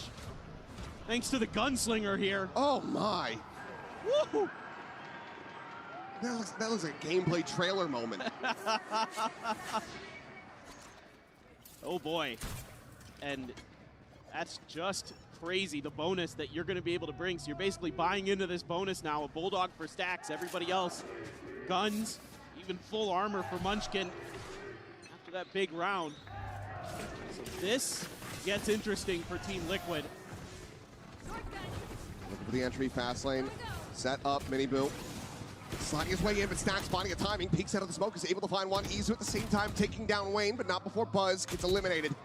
Thanks to the gunslinger here.
Oh, my.
Woo!
That looks like a gameplay trailer moment.
Oh, boy. And that's just crazy, the bonus that you're going to be able to bring. So you're basically buying into this bonus now. A Bulldog for Stacks, everybody else. Guns, even full armor for Munchkin after that big round. So this gets interesting for Team Liquid.
Looking for the entry, fast lane. Set up, Miniboo. Sliding his way in, but Stacks spotting a timing. Peeks out of the smoke, is able to find one. Izu at the same time taking down Wayne, but not before Buzz gets eliminated.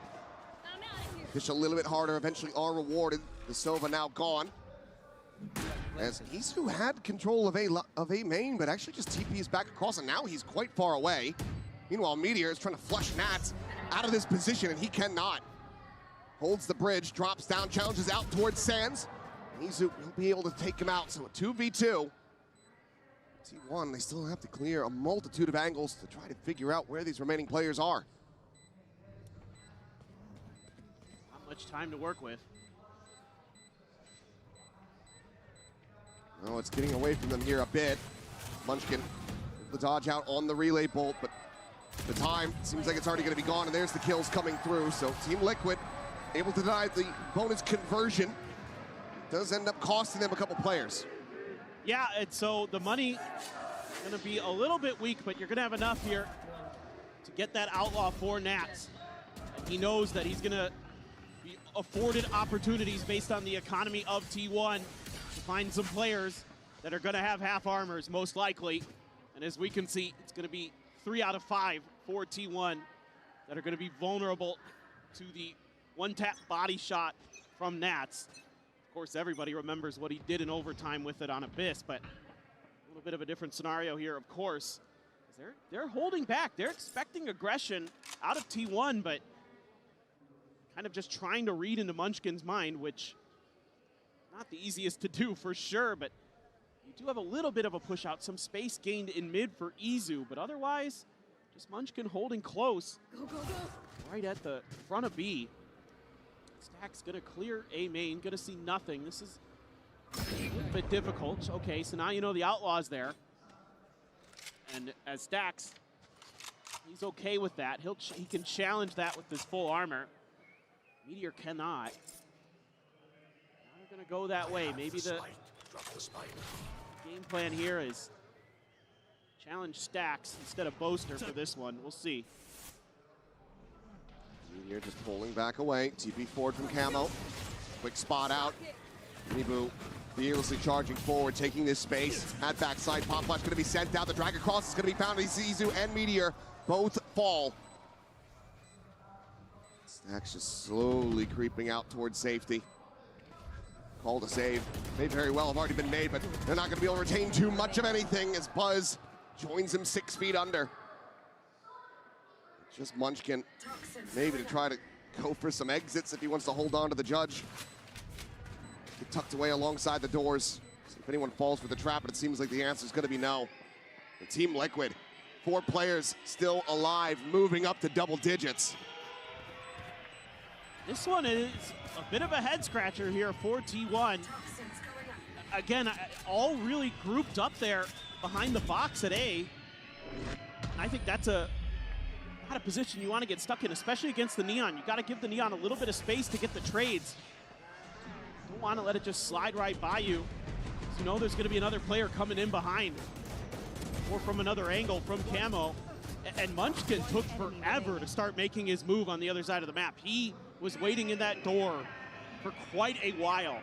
Fish a little bit harder, eventually are rewarded. The Sova now gone. As Izu had control of A main, but actually just TPs back across, and now he's quite far away. Meanwhile, Meteor is trying to flush Nats out of this position, and he cannot. Holds the bridge, drops down, challenges out towards Sands. Izu will be able to take him out, so a 2v2. T1, they still have to clear a multitude of angles to try to figure out where these remaining players are.
Not much time to work with.
Oh, it's getting away from them here a bit. Munchkin, the dodge out on the relay bolt, but the time seems like it's already going to be gone, and there's the kills coming through. So Team Liquid able to deny the bonus conversion. Does end up costing them a couple players.
Yeah, and so the money going to be a little bit weak, but you're going to have enough here to get that outlaw for Nats. And he knows that he's going to be afforded opportunities based on the economy of T1 to find some players that are going to have half armors, most likely. And as we can see, it's going to be 3 out of 5 for T1 that are going to be vulnerable to the one-tap body shot from Nats. Of course, everybody remembers what he did in overtime with it on Abyss, but a little bit of a different scenario here, of course. They're holding back. They're expecting aggression out of T1, but kind of just trying to read into Munchkin's mind, which not the easiest to do for sure, but you do have a little bit of a push out, some space gained in mid for Izu, but otherwise, just Munchkin holding close.
Go, go, go.
Right at the front of B. Stack's gonna clear A main, gonna see nothing. This is a little bit difficult. Okay, so now you know the Outlaw's there. And as Stax, he's okay with that. He can challenge that with his full armor. Meteor cannot. Now they're gonna go that way. Maybe the game plan here is challenge Stax instead of Boaster for this one. We'll see.
Meteor just pulling back away. TP forward from Camo. Quick spot out. Nibu fearlessly charging forward, taking this space. At backside, Pop Flash going to be sent out. The Dragon Cross is going to be found. Izu and Meteor both fall. Stack's just slowly creeping out towards safety. Call to save may very well have already been made, but they're not going to be able to retain too much of anything as Buzz joins him 6 feet under. Just Munchkin, maybe to try to go for some exits if he wants to hold on to the judge. Get tucked away alongside the doors. So if anyone falls for the trap, but it seems like the answer is going to be no. The Team Liquid, 4 players still alive, moving up to double digits.
This one is a bit of a head scratcher here for T1. Again, all really grouped up there behind the box at A. I think that's not a position you want to get stuck in, especially against the Neon. You got to give the Neon a little bit of space to get the trades. Don't want to let it just slide right by you. You know there's going to be another player coming in behind, or from another angle from Camo. And Munchkin took forever to start making his move on the other side of the map. He was waiting in that door for quite a while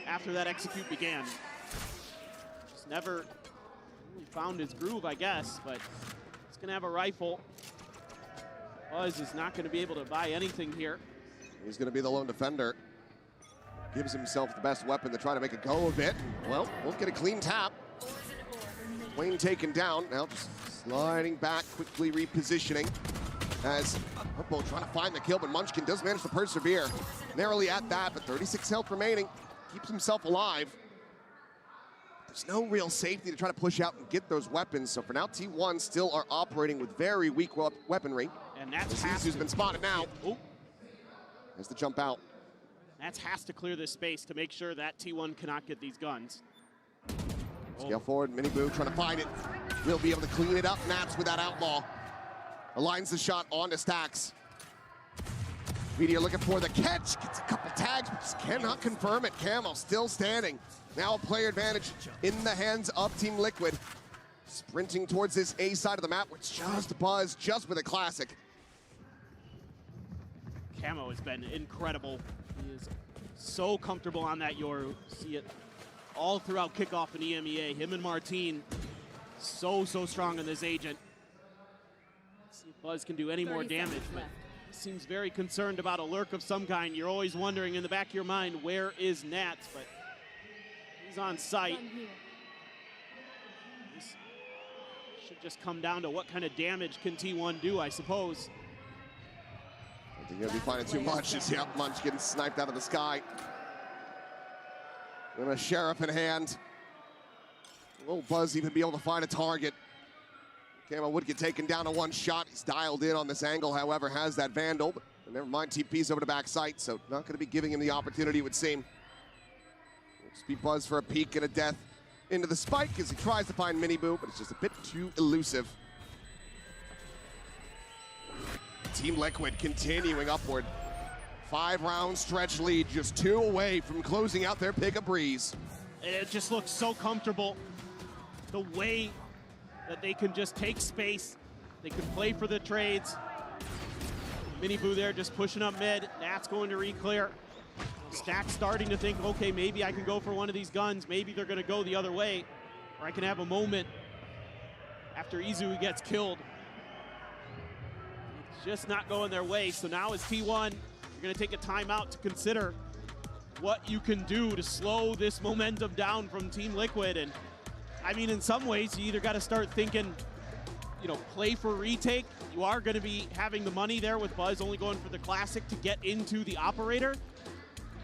after that execute began. Just never really found his groove, I guess, but he's going to have a rifle. Buzz is not going to be able to buy anything here.
He's going to be the lone defender. Gives himself the best weapon to try to make a go of it. Well, won't get a clean tap. Wayne taken down. Now just sliding back, quickly repositioning. As Purple trying to find the kill, but Munchkin does manage to persevere. Narrowly at that, but 36 health remaining. Keeps himself alive. There's no real safety to try to push out and get those weapons. So for now, T1 still are operating with very weak weaponry.
And that's
Izu's been spotted now. Has to jump out.
Nats has to clear this space to make sure that T1 cannot get these guns.
Scale forward, Miniboo trying to find it. Will be able to clean it up. Nats with that Outlaw. Aligns the shot onto Stax. Meteor looking for the catch. Gets a couple tags, but just cannot confirm it. Camo still standing. Now a player advantage in the hands of Team Liquid. Sprinting towards this A side of the map, which just Buzz, just with a classic.
Camo has been incredible. He is so comfortable on that Yoru. See it all throughout kickoff in EMEA. Him and Martine, so strong on this agent. Let's see if Buzz can do any more damage, but he seems very concerned about a lurk of some kind. You're always wondering in the back of your mind, where is Nats? But he's on site. This should just come down to what kind of damage can T1 do, I suppose.
I think he'll be finding too much. Just Munch getting sniped out of the sky. And a Sheriff in hand. Will Buzz even be able to find a target? Camo would get taken down to one shot. He's dialed in on this angle, however, has that Vandal. But never mind, TP's over to back sight, so not going to be giving him the opportunity, it would seem. Speed Buzz for a peek and a death into the spike as he tries to find Miniboo, but it's just a bit too elusive. Team Liquid continuing upward. 5-round stretch lead, just 2 away from closing out their pick of breeze.
It just looks so comfortable. The way that they can just take space. They can play for the trades. Miniboo there just pushing up mid. Nat's going to re-clear. Stack starting to think, okay, maybe I can go for one of these guns. Maybe they're going to go the other way. Or I can have a moment after Izu gets killed. just not going their way. So now as T1, you're going to take a timeout to consider what you can do to slow this momentum down from Team Liquid. And I mean, in some ways, you either got to start thinking, you know, play for retake. You are going to be having the money there with Buzz only going for the Classic to get into the Operator.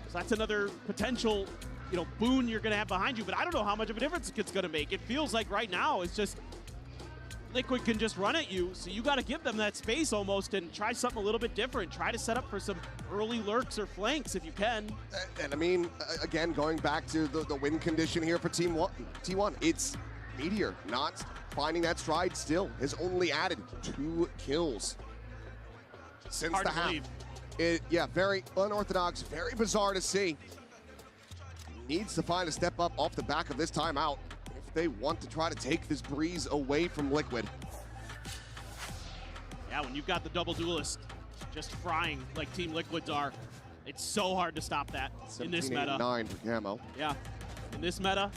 So that's another potential, you know, boon you're going to have behind you. But I don't know how much of a difference it's going to make. It feels like right now it's just Liquid can just run at you, so you got to give them that space almost and try something a little bit different. Try to set up for some early lurks or flanks if you can.
And I mean, again, going back to the win condition here for T1, it's Meteor not finding that stride still. Has only added 2 kills since
Hard
the
to
half.
believe.
Yeah, very unorthodox, very bizarre to see. Needs to find a step up off the back of this timeout if they want to try to take this breeze away from Liquid.
Yeah, when you've got the double duelist just frying like Team Liquids are, it's so hard to stop that in this meta.
17-8-9 for Camo.
Yeah, in this meta,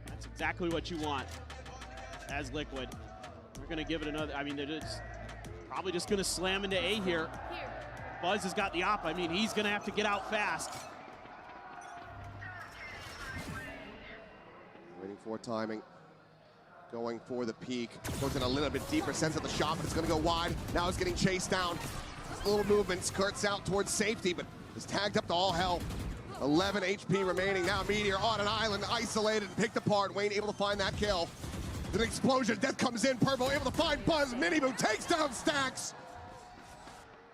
that's exactly what you want as Liquid. They're going to give it another, I mean, they're just probably just going to slam into A here. Buzz has got the op. I mean, he's going to have to get out fast.
Waiting for timing. Going for the peak. Goes in a little bit deeper sense of the shot, but it's going to go wide. Now it's getting chased down. Little movement skirts out towards safety, but is tagged up to all hell. 11 HP remaining. Now Meteor on an island, isolated and picked apart. Wayne able to find that kill. An explosion. Death comes in. Purple able to find Buzz. Miniboo takes down Stacks.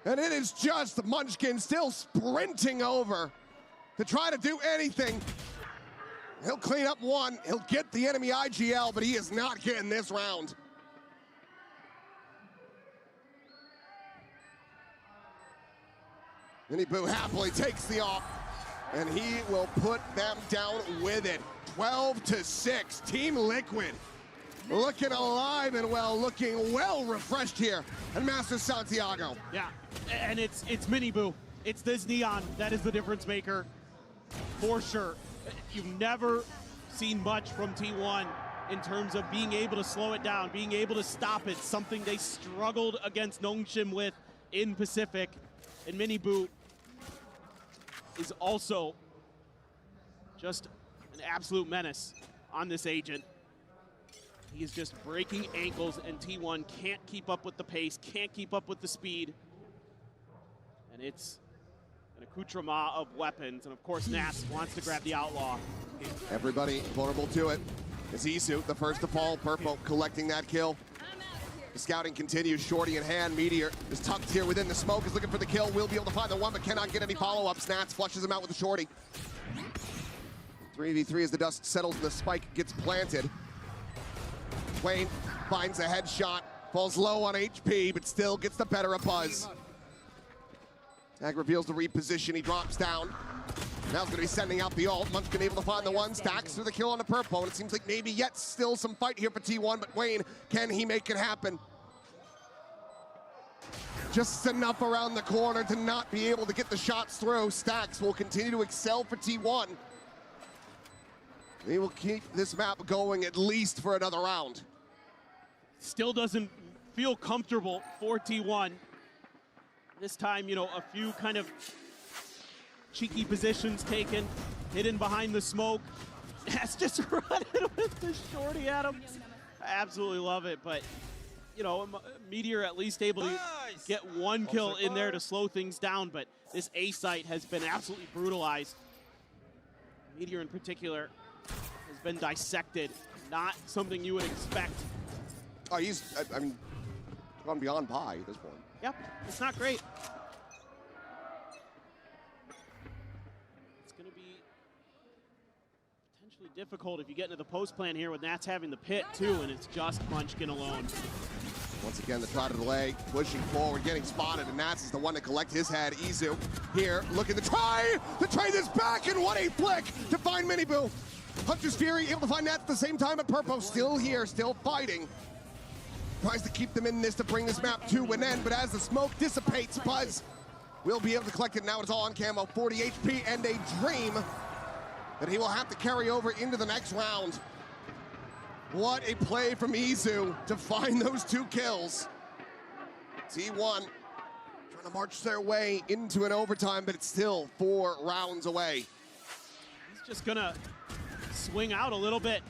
And it is just Munchkin still sprinting over to try to do anything. He'll clean up one. He'll get the enemy IGL, but he is not getting this round. Miniboo happily takes the off, and he will put them down with it. 12-6. Team Liquid looking alive and well, looking well refreshed here at Masters Santiago.
Yeah, and it's Miniboo. It's this Neon that is the difference maker, for sure. You've never seen much from T1 in terms of being able to slow it down, being able to stop it, something they struggled against Nongshim with in Pacific. And Miniboo is also just an absolute menace on this agent. He is just breaking ankles, and T1 can't keep up with the pace, can't keep up with the speed. And it's an accoutrement of weapons, and of course Nats wants to grab the Outlaw.
Everybody vulnerable to it. It's Isu, the first to fall. Purple collecting that kill. The scouting continues, Shorty in hand. Meteor is tucked here within the smoke, is looking for the kill. Will be able to find the one, but cannot get any follow-ups. Nats flushes him out with the Shorty. 3v3 as the dust settles and the spike gets planted. Wayne finds a headshot, falls low on HP, but still gets the better of Buzz. Tag reveals the reposition, he drops down. Now he's gonna be sending out the ult. Munchkin able to find the one, Stacks for the kill on the purple, and it seems like maybe yet still some fight here for T1, but Wayne, can he make it happen? Just enough around the corner to not be able to get the shots through. Stacks will continue to excel for T1. They will keep this map going at least for another round.
Still doesn't feel comfortable for T1. This time, you know, a few kind of cheeky positions taken, hidden behind the smoke. That's just running with the Shorty at him. I absolutely love it, but, you know, Meteor at least able to get one kill in there to slow things down, but this A site has been absolutely brutalized. Meteor in particular has been dissected. Not something you would expect.
Oh, he's, I mean, gone beyond pie at this point.
Yep, it's not great. It's going to be potentially difficult if you get into the post plan here with Nats having the pit too, and it's just Munchkin alone.
Once again, the try to delay, pushing forward, getting spotted, and Nats is the one to collect his head. Izu here, looking to try this back, and what a flick to find Miniboo. Hunter's Fury able to find Nats at the same time, at Purple still here, still fighting. Tries to keep them in this to bring this map to an end, but as the smoke dissipates, Buzz will be able to collect it. Now it's all on Camo, 40 HP, and a dream that he will have to carry over into the next round. What a play from Izu to find those 2 kills. T1 trying to march their way into an overtime, but it's still 4 rounds away.
He's just gonna swing out a little bit,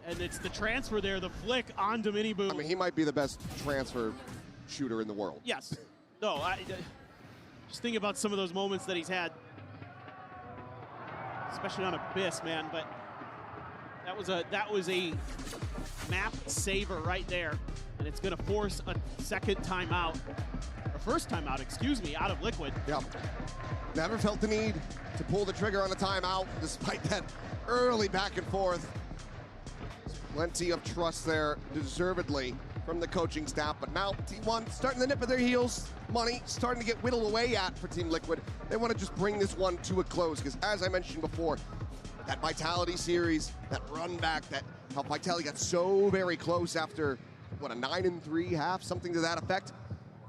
and it's the transfer there, the flick onto Miniboo.
I mean, he might be the best transfer shooter in the world.
Yes. No, just think about some of those moments that he's had, especially on Abyss, man. But that was a map saver right there, and it's going to force a second timeout, or first timeout, excuse me, out of Liquid.
Yep. Never felt the need to pull the trigger on a timeout, despite that early back and forth. Plenty of trust there, deservedly, from the coaching staff. But now T1 starting to nip at their heels. Money starting to get whittled away at for Team Liquid. They want to just bring this one to a close, because as I mentioned before, that Vitality series, that run back, that how Vitality got so very close after, what, a 9-3 half, something to that effect.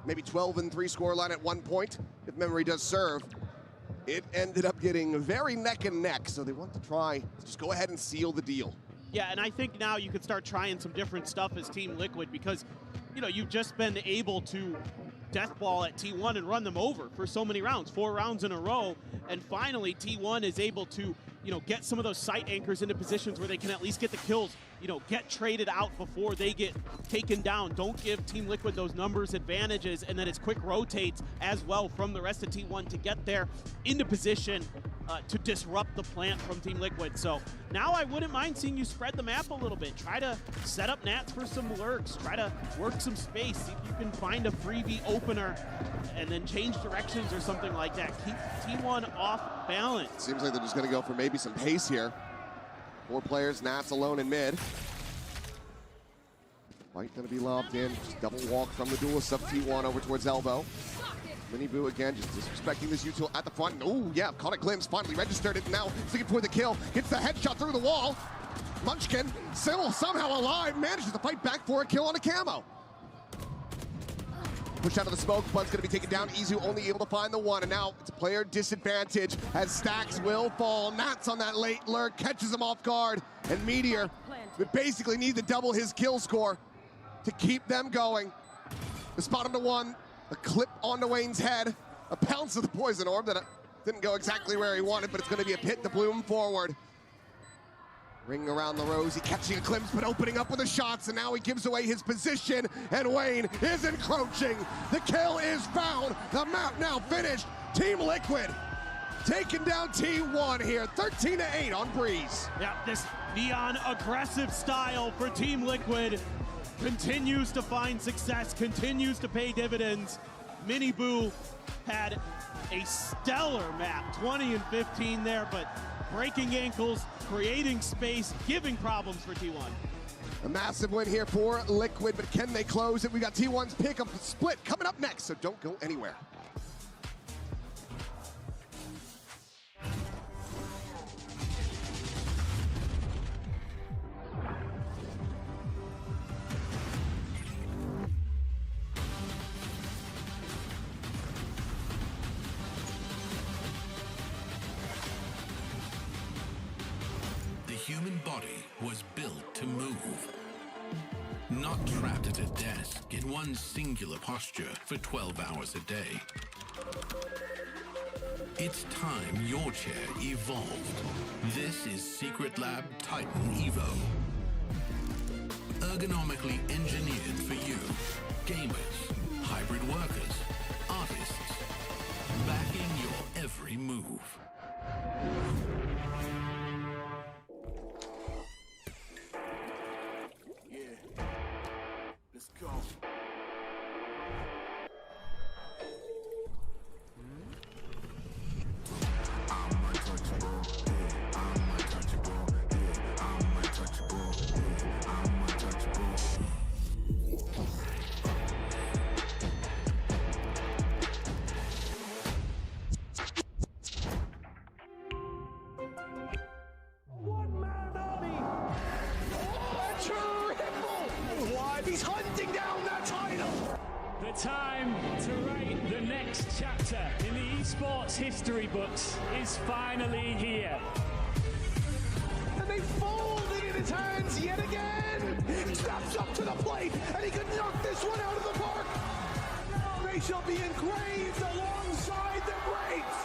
Maybe 12-3 scoreline at one point, if memory does serve. It ended up getting very neck and neck, so they want to try to just go ahead and seal the deal.
Yeah, and I think now you could start trying some different stuff as Team Liquid, because, you know, you've just been able to deathball at T1 and run them over for so many rounds, 4 rounds in a row, and finally T1 is able to, you know, get some of those sight anchors into positions where they can at least get the kills, you know, get traded out before they get taken down. Don't give Team Liquid those numbers advantages, and then it's quick rotates as well from the rest of T1 to get there into position to disrupt the plant from Team Liquid. So now I wouldn't mind seeing you spread the map a little bit. Try to set up nats for some lurks. Try to work some space. See if you can find a freebie opener and then change directions or something like that. Keep T1 off balance.
Seems like they're just going to go for maybe some pace here. 4 players, Nats alone in mid. Fight going to be lobbed in. Just double walk from the duelist of T1 over towards elbow. Miniboo again, just disrespecting this util at the front. Oh, yeah, caught a glimpse, finally registered it. Now looking for the kill. Gets the headshot through the wall. Munchkin, still somehow alive, manages to fight back for a kill on a camo. Pushed out of the smoke, Bud's gonna be taken down. Izu only able to find the one, and now it's a player disadvantage as Stacks will fall. Nats on that late lurk, catches him off guard, and Meteor would basically need to double his kill score to keep them going. The spot him to 1. A clip onto Wayne's head, a pounce of the poison orb that didn't go exactly where he wanted, but it's going to be a pit to bloom forward. Ring around the rosy, catching a glimpse, but opening up with the shots, and now he gives away his position, and Wayne is encroaching. The kill is found, the map now finished. Team Liquid taking down T1 here, 13-8 on Breeze.
Yeah, this neon aggressive style for Team Liquid continues to find success, continues to pay dividends. Miniboo had a stellar map, 20 and 15 there, but breaking ankles, creating space, giving problems for T1.
A massive win here for Liquid, but can they close it? We got T1's pick of the split coming up next, so don't go anywhere.
The human body was built to move. Not trapped at a desk in one singular posture for 12 hours a day. It's time your chair evolved. This is Secret Lab Titan Evo. Ergonomically engineered for you. Gamers, hybrid workers, artists. Backing your every move.
Let's go. I'm untouchable. Yeah, I'm untouchable. Yeah, I'm untouchable. Yeah, I'm untouchable.
One man army. Triple. Why? He's hunting down that title.
The time to write the next chapter in the esports history books is finally here.
And they fold it in his hands yet again. He steps up to the plate, and he could knock this one out of the park. They we shall be engraved alongside the greats.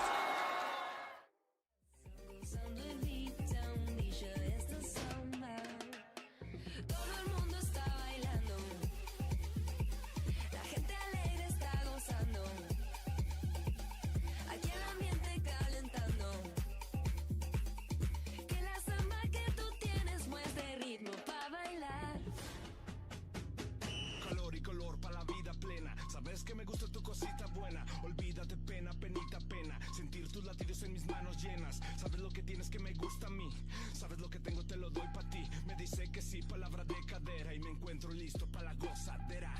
Sabes que me gusta tu cosita buena. Olvídate pena, penita, pena. Sentir tus latidos en mis manos llenas. Sabes lo que tienes que me gusta a mí. Sabes lo que tengo, te lo doy pa' ti. Me dice que sí, palabra de cadera. Y me encuentro listo pa' la gozadera.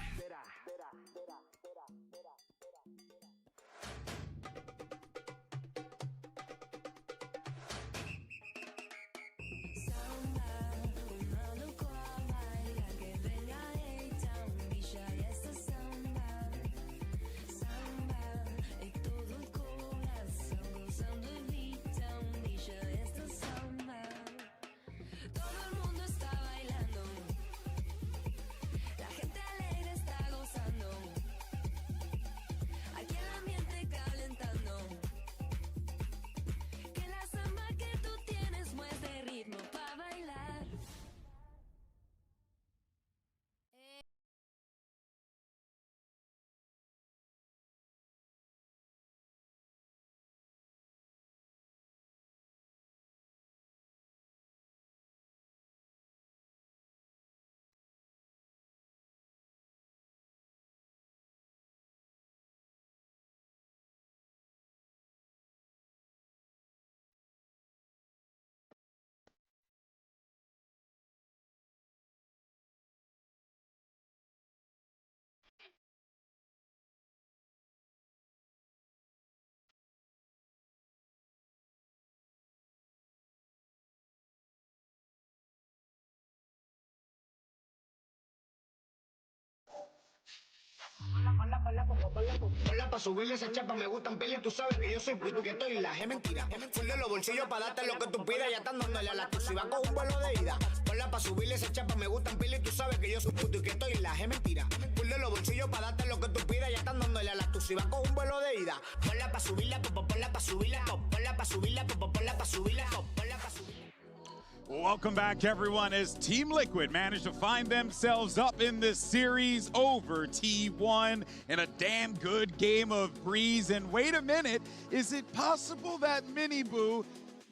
Ponla pa' subirle esa chapa, me gustan peli, tú sabes que yo soy puto que estoy la es mentira. Full de los bolsillos pa' darte lo que tú pidas, ya están dándole a la exclusiva con un vuelo de ida. Ponla pa' subirle esa chapa, me gustan peli, tú sabes que yo soy puto y que estoy la es mentira. Full de los bolsillos pa' darte lo que tú pidas, ya están dándole a la exclusiva con un vuelo de ida. Ponla pa' subirla, ponla pa' subirla, ponla pa' subirla, ponla pa' subirla, ponla pa' subirla.
Welcome back, everyone, as Team Liquid managed to find themselves up in this series over T1 in a damn good game of Breeze. And wait a minute, is it possible that Miniboo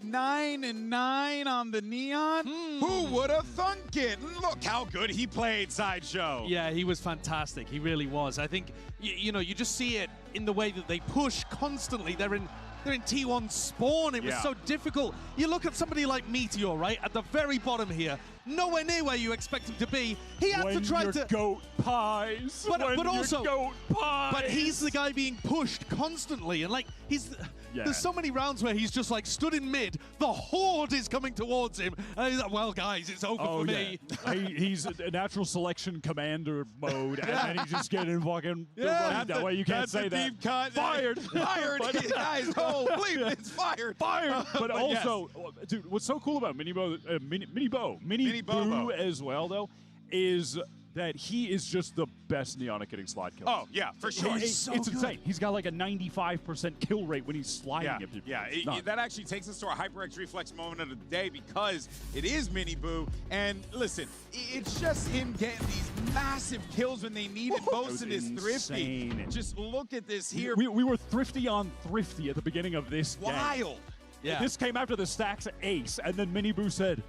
9-9 on the Neon? Who would have thunk it? Look how good he played, Sideshow.
Yeah, he was fantastic. He really was. I think, you know, you just see it in the way that they push constantly. They're in T1 spawn. It was so difficult. You look at somebody like Meteor, right? At the very bottom here. Nowhere near where you expect him to be. He had to try to
goat pies.
But also
goat pies.
But he's the guy being pushed constantly, and like there's so many rounds where he's just like stood in mid. The horde is coming towards him. And he's like, well, guys, it's over for me.
He's a natural selection commander mode, and then he's just getting fucking that way. You can't say that.
Deep cut.
Fired.
Fired. Guys, oh, bleep, it's fired.
Fired. But also, dude, what's so cool about Mini Boo as well, though, is that he is just the best Neonic hitting slide killer.
Oh, yeah, for sure.
It's insane. He's got like a 95% kill rate when he's sliding at people.
Yeah, that actually takes us to our HyperX Reflex moment of the day because it is Miniboo. And listen, it's just him getting these massive kills when they need it most in this Thrifty. Just look at this here.
We were Thrifty on Thrifty at the beginning of this game.
Wild.
Yeah. This came after the stacks ace, and then Miniboo said,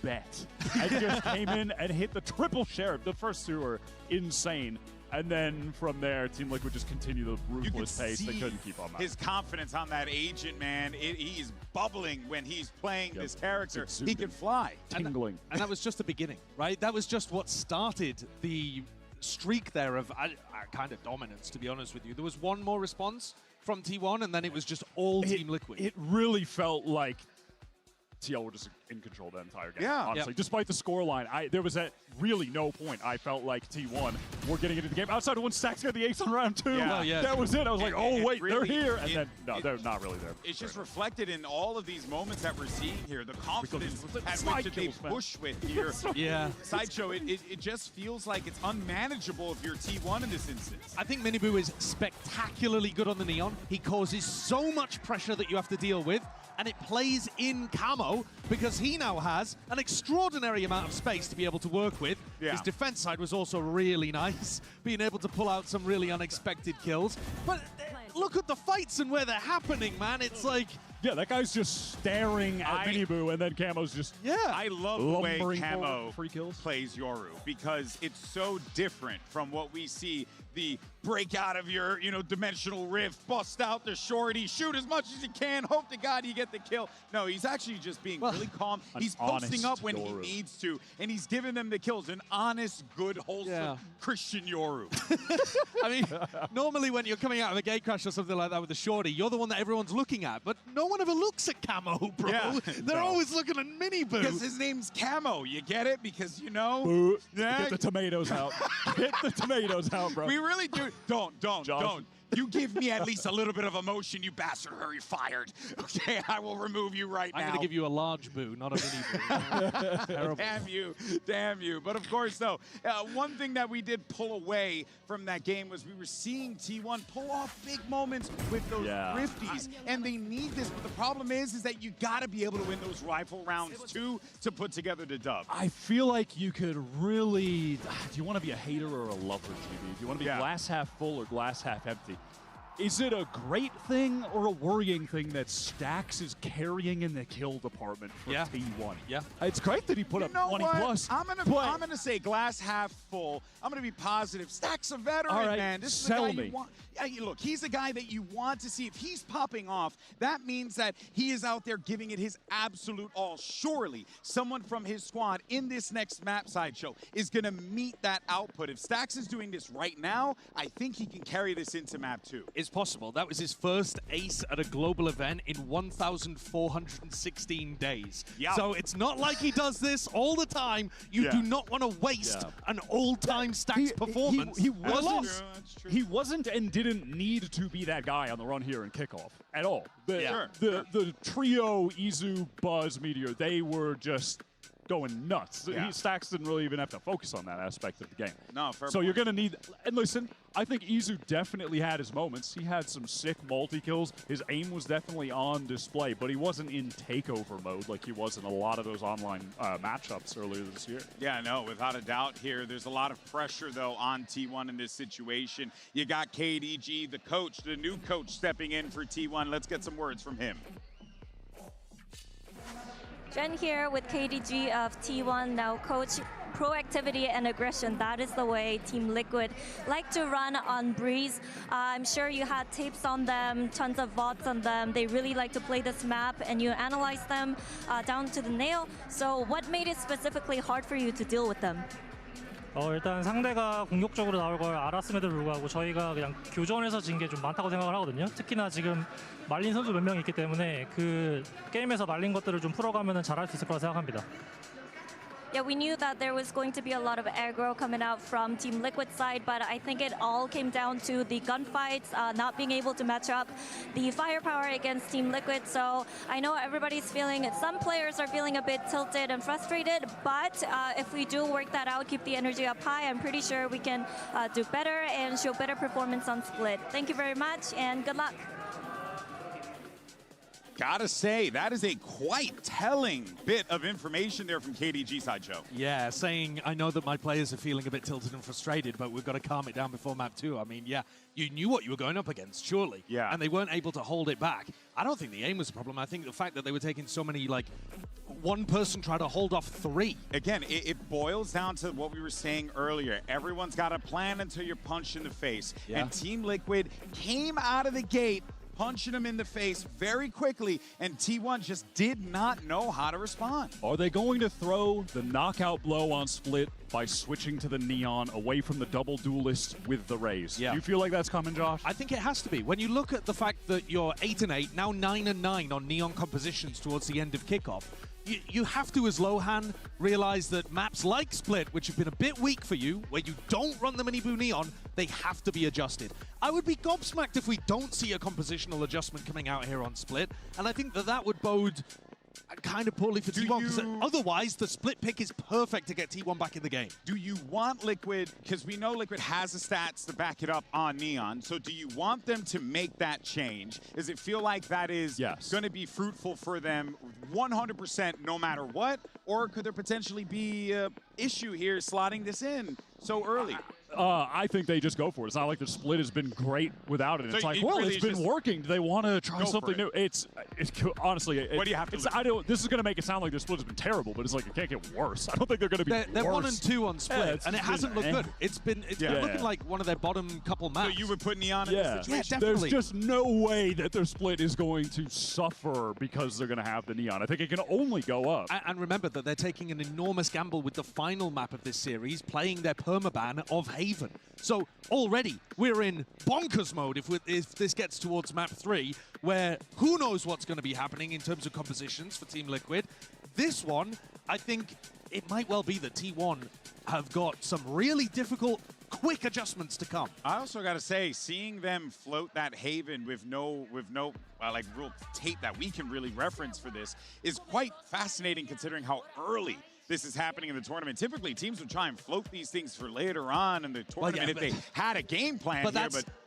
bet. And just came in and hit the triple sheriff. The first two were insane. And then from there, Team Liquid just continued the ruthless pace. They couldn't keep on that.
His confidence on that agent, man, he's bubbling when he's playing this character. He can fly.
Tingling.
And that was just the beginning, right? That was just what started the streak there of kind of dominance, to be honest with you. There was one more response from T1, and then it was just all Team Liquid.
It really felt like TL were just in control the entire game.
Yeah.
Honestly, despite the scoreline, there was at really no point I felt like T1 were getting into the game outside of when Stacks got the ace on round 2.
Yeah.
That was it. I was like, oh wait,
really,
they're here, and then no, they're not really there.
It's just reflected in all of these moments that we're seeing here. The confidence at which they push with here. Sideshow, it just feels like it's unmanageable if you're T1 in this instance.
I think Minibu is spectacularly good on the Neon. He causes so much pressure that you have to deal with, and it plays in camo because he now has an extraordinary amount of space to be able to work with. His defense side was also really nice, being able to pull out some really unexpected kills. But look at the fights and where they're happening, man. It's like...
Yeah, that guy's just staring at Minibu, and then Camo's just
I love the way Camo
free kills.
plays Yoru because it's so different from what we see. The break out of your, dimensional rift, bust out the shorty, shoot as much as you can, hope to God you get the kill. No, he's actually just being really calm. He's posting up when he needs to, and he's giving them the kills. An honest, good, wholesome Christian Yoru.
I mean, normally when you're coming out of a gate crash or something like that with the shorty, you're the one that everyone's looking at, but no one ever looks at Camo, bro.
Yeah.
They're always looking at Minibu.
Because his name's Camo, you get it? Because,
Get the tomatoes out. Get the tomatoes out, bro.
We really do. Don't. You give me at least a little bit of emotion, you bastard, or you're fired. Okay, I will remove you right now.
I'm going to give you a large boo, not a mini boo.
Damn you. But of course, though, one thing that we did pull away from that game was we were seeing T1 pull off big moments with those Rifties, and they need this. But the problem is that you got to be able to win those rifle rounds, too, to put together the dub.
I feel like you could really... Do you want to be a hater or a lover, GB? Do you want to be glass half full or glass half empty? Is it a great thing or a worrying thing that Stacks is carrying in the kill department for T1?
Yeah.
It's great that he put up 20 plus.
I'm gonna say glass half full. I'm gonna be positive. Stacks a veteran, man. This is the guy you want. Yeah, look, he's a guy that you want to see. If he's popping off, that means that he is out there giving it his absolute all. Surely, someone from his squad in this next map Sideshow is gonna meet that output. If Stacks is doing this right now, I think he can carry this into map 2.
It's possible. That was his first ace at a global event in 1,416 days. So it's not like he does this all the time. You do not want to waste an all-time Stacks performance.
He wasn't and didn't need to be that guy on the run here in kickoff at all. The trio, Izu, Buzz, Meteor, they were just going nuts. Stacks didn't really even have to focus on that aspect of the game.
No, fair
So
point.
you're going to need... And listen, I think Izu definitely had his moments. He had some sick multi-kills. His aim was definitely on display, but he wasn't in takeover mode like he was in a lot of those online matchups earlier this year.
Yeah, no, without a doubt here. There's a lot of pressure, though, on T1 in this situation. You got KDG, the coach, the new coach, stepping in for T1. Let's get some words from him.
Jen here with KDG of T1. Now, coach, proactivity and aggression, that is the way Team Liquid like to run on Breeze. I'm sure you had tapes on them, tons of VODs on them. They really like to play this map, and you analyze them down to the nail. So what made it specifically hard for you to deal with them?
일단 상대가 공격적으로 나올 걸 알았음에도 불구하고 저희가 그냥 교전에서 진 게 좀 많다고 생각을 하거든요. 특히나 지금 말린 선수 몇 명 있기 때문에 그 게임에서 말린 것들을 좀 풀어가면 잘할 수 있을 거라 생각합니다.
Yeah, we knew that there was going to be a lot of aggro coming out from Team Liquid side, but I think it all came down to the gunfights, not being able to match up the firepower against Team Liquid. So I know everybody's feeling, some players are feeling a bit tilted and frustrated, but if we do work that out, keep the energy up high, I'm pretty sure we can do better and show better performance on Split. Thank you very much, and good luck.
Gotta say, that is a quite telling bit of information there from KDG Sideshow.
Yeah, saying, I know that my players are feeling a bit tilted and frustrated, but we've got to calm it down before map 2. I mean, yeah, you knew what you were going up against, surely.
Yeah.
And they weren't able to hold it back. I don't think the aim was the problem. I think the fact that they were taking so many, like, one person tried to hold off 3.
Again, it boils down to what we were saying earlier. Everyone's got a plan until you're punched in the face.
Yeah.
And Team Liquid came out of the gate punching him in the face very quickly, and T1 just did not know how to respond.
Are they going to throw the knockout blow on Split by switching to the Neon away from the double duelist with the Raze?
Yeah.
Do you feel like that's coming, Josh?
I think it has to be. When you look at the fact that you're 8-8, now 9-9 on Neon compositions towards the end of kickoff, you have to, as Lohan, realize that maps like Split, which have been a bit weak for you, where you don't run the Mini-Boo Neon, they have to be adjusted. I would be gobsmacked if we don't see a compositional adjustment coming out here on Split, and I think that would bode kind of poorly for T1, because otherwise the Split pick is perfect to get T1 back in the game.
Do you want Liquid, because we know Liquid has the stats to back it up on Neon, so do you want them to make that change? Does it feel like that is going to be fruitful for them 100% no matter what? Or could there potentially be an issue here slotting this in so early?
I think they just go for it. It's not like the Split has been great without it. It's
So
like,
it
well,
really
it's
is
been
just
working. Do they want to try
go for
something
it.
new? It's honestly,
What do you have to lose?
this is going to make it sound like their Split has been terrible, but it's like it can't get worse. I don't think they're going to be
They're
worse.
1 and 2 on Split, and it hasn't looked good. It's been
Yeah.
looking like one of their bottom couple maps.
So you would put Neon in this situation?
Yeah, definitely.
There's just no way that their Split is going to suffer because they're going to have the Neon. I think it can only go up.
And remember that they're taking an enormous gamble with the final map of this series, playing their permaban of Haven. So already we're in bonkers mode if this gets towards map 3, where who knows what's going to be happening in terms of compositions for Team Liquid. This one, I think it might well be that T1 have got some really difficult, quick adjustments to come.
I also got to say, seeing them float that Haven with no like real tape that we can really reference for this is quite fascinating, considering how early this is happening in the tournament. Typically, teams would try and float these things for later on in the tournament if they had a game plan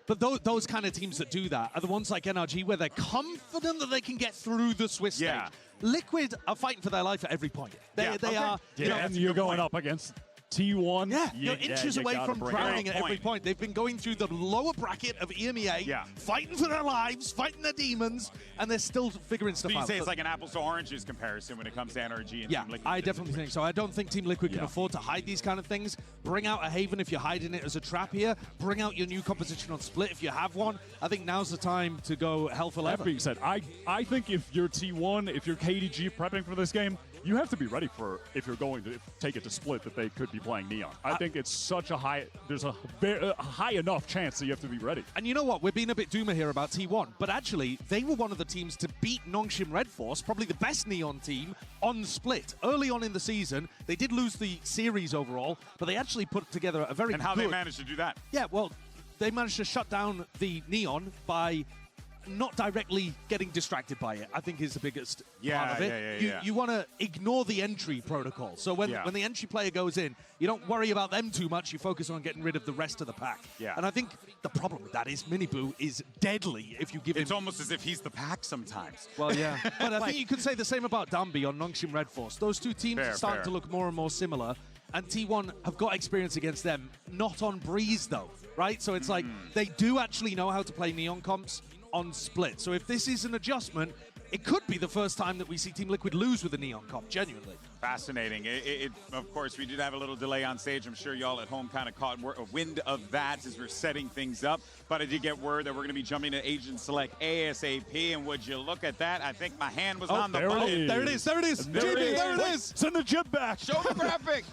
But those kind of teams that do that are the ones like NRG, where they're confident that they can get through the Swiss stage. Liquid are fighting for their life at every point. They are.
And you're going up against T1.
You're inches away from drowning at every point. They've been going through the lower bracket of EMEA, fighting for their lives, fighting their demons, and they're still figuring stuff
So you
out.
say it's like an apples to oranges comparison when it comes to NRG and Team Liquid?
I definitely think so. I don't think Team Liquid can afford to hide these kind of things. Bring out a Haven if you're hiding it as a trap here. Bring out your new composition on Split if you have one. I think now's the time to go hell for leather.
That being said, I think if you're T1, if you're KDG prepping for this game, you have to be ready for, if you're going to take it to Split, that they could be playing Neon. I think it's such a high, there's a high enough chance that you have to be ready.
And you know what? We're being a bit doomer here about T1, but actually, they were one of the teams to beat Nongshim Red Force, probably the best Neon team, on Split. Early on in the season, they did lose the series overall, but they actually put together a very
And how they managed to do that?
Yeah, well, they managed to shut down the Neon by not directly getting distracted by it, I think is the biggest part of it. You want to ignore the entry protocol. So when the entry player goes in, you don't worry about them too much. You focus on getting rid of the rest of the pack. And I think the problem with that is Mini-Boo is deadly if you give him...
It's almost as if he's the pack sometimes.
Well, yeah. But I think you could say the same about Dambi on Nongshim Red Force. Those two teams are starting to look more and more similar. And T1 have got experience against them, not on Breeze though, right? So it's like they do actually know how to play Neon comps on Split. So if this is an adjustment, it could be the first time that we see Team Liquid lose with a Neon comp, genuinely.
Fascinating. Of course, we did have a little delay on stage. I'm sure y'all at home kind of caught a wind of that as we're setting things up. But I did get word that we're going to be jumping to Agent Select ASAP. And would you look at that? I think my hand was on the button.
There it is. There it is.
There it is. Send the chip back.
Show the graphic.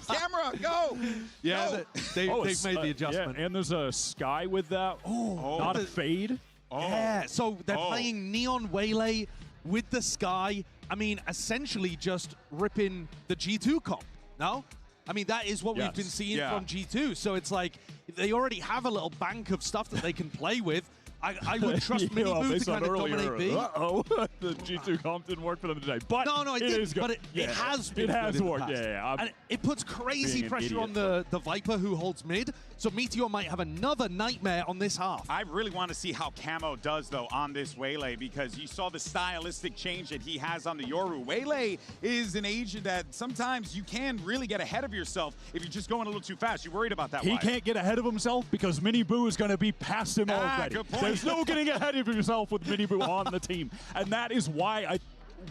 Camera, go.
Yeah, they've made the adjustment.
And there's a sky with that. Not a fade.
Yeah, so they're playing Neon Waylay with the Sky. I mean, essentially just ripping the G2 comp, no? I mean, that is what we've been seeing from G2. So it's like they already have a little bank of stuff that they can play with. I would trust Mini-Boo to kind of dominate B.
The G2 comp didn't work for them today. But
no, it didn't. But it has been.
It has worked,
And it puts crazy pressure on the Viper who holds mid. So Meteor might have another nightmare on this half.
I really want to see how Camo does, though, on this Waylay, because you saw the stylistic change that he has on the Yoru. Waylay is an agent that sometimes you can really get ahead of yourself if you're just going a little too fast. You're worried about that.
He can't get ahead of himself because Mini-Boo is going to be past him already.
Good point.
There's no getting ahead of yourself with Mini-Boo on the team. And that is why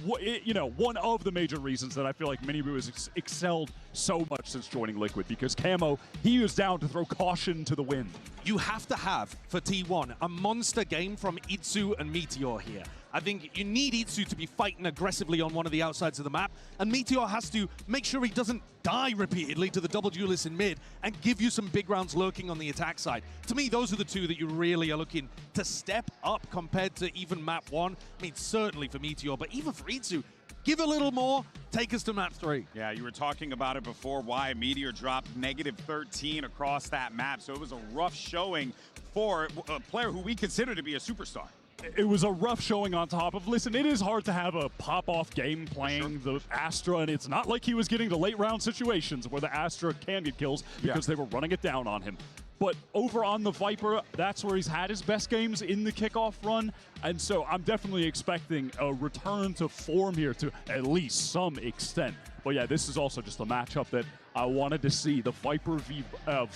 one of the major reasons that I feel like Mini-Boo has excelled so much since joining Liquid, because Camo, he was down to throw caution to the wind.
You have to have, for T1, a monster game from Itsu and Meteor here. I think you need Itsu to be fighting aggressively on one of the outsides of the map, and Meteor has to make sure he doesn't die repeatedly to the double duelist in mid and give you some big rounds lurking on the attack side. To me, those are the two that you really are looking to step up compared to even map 1. I mean, certainly for Meteor, but even for Itsu, give a little more, take us to map 3.
Yeah, you were talking about it before, why Meteor dropped -13 across that map. So it was a rough showing for a player who we consider to be a superstar.
It was a rough showing on top of, listen, it is hard to have a pop-off game playing the Astra, and it's not like he was getting to late-round situations where the Astra can get kills because they were running it down on him. But over on the Viper, that's where he's had his best games in the kickoff run, and so I'm definitely expecting a return to form here to at least some extent. But yeah, this is also just a matchup that I wanted to see, the Viper v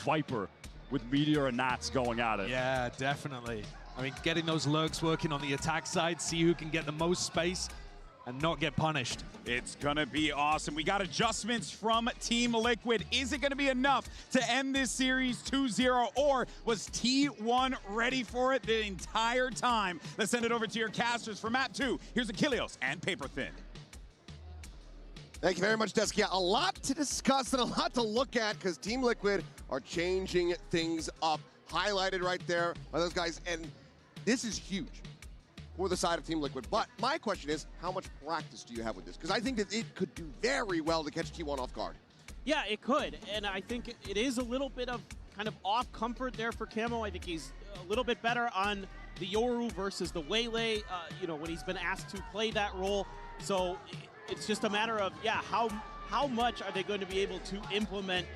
Viper with Meteor and Nats going at it.
Yeah, definitely. I mean, getting those lurks working on the attack side, see who can get the most space and not get punished.
It's gonna be awesome. We got adjustments from Team Liquid. Is it gonna be enough to end this series 2-0, or was T1 ready for it the entire time? Let's send it over to your casters for map 2. Here's Achilleos and Paper Thin.
Thank you very much, Deskia. A lot to discuss and a lot to look at because Team Liquid are changing things up. Highlighted right there by those guys, and this is huge for the side of Team Liquid. But my question is, how much practice do you have with this? Because I think that it could do very well to catch T1 off guard.
Yeah, it could, and I think it is a little bit of kind of off comfort there for Camo. I think he's a little bit better on the Yoru versus the Waylay, you know, when he's been asked to play that role. So it's just a matter of, yeah, how much are they going to be able to implement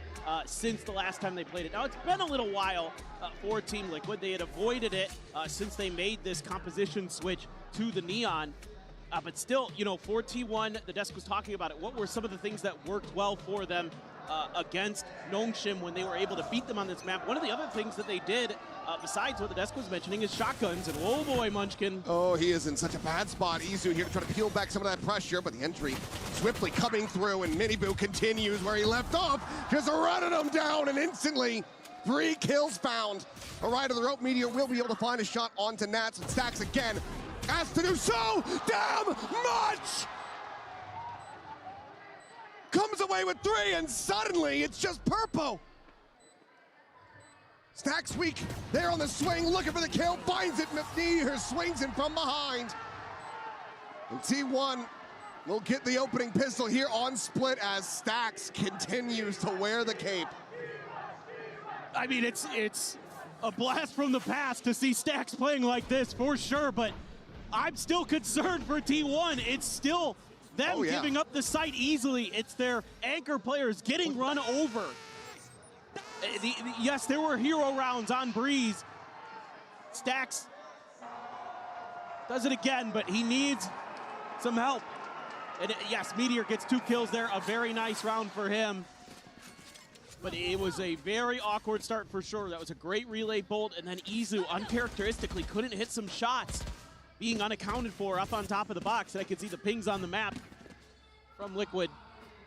since the last time they played it. Now, it's been a little while for Team Liquid. They had avoided it since they made this composition switch to the Neon. But still, you know, for T1, the desk was talking about it. What were some of the things that worked well for them against Nongshim when they were able to beat them on this map? One of the other things that they did, besides what the desk was mentioning, is shotguns. And whoa boy, Munchkin.
Oh, he is in such a bad spot. Izu here to try to peel back some of that pressure, but the entry swiftly coming through, and Miniboo continues where he left off, just running him down, and instantly 3 kills found. A right of the rope, Meteor will be able to find a shot onto Nats, and Stacks again asked to do so damn much! Comes away with 3, and suddenly it's just Purpo. Stacks weak there on the swing, looking for the kill, finds it, Meteor swings in from behind. And T1 will get the opening pistol here on split as Stacks continues to wear the cape.
I mean, it's a blast from the past to see Stacks playing like this, for sure, but I'm still concerned for T1. It's still them giving up the site easily. It's their anchor players getting run over. Yes, there were hero rounds on Breeze. Stacks does it again, but he needs some help. And yes, Meteor gets 2 kills there. A very nice round for him. But it was a very awkward start for sure. That was a great relay bolt, and then Izu uncharacteristically couldn't hit some shots, being unaccounted for up on top of the box. And I can see the pings on the map from Liquid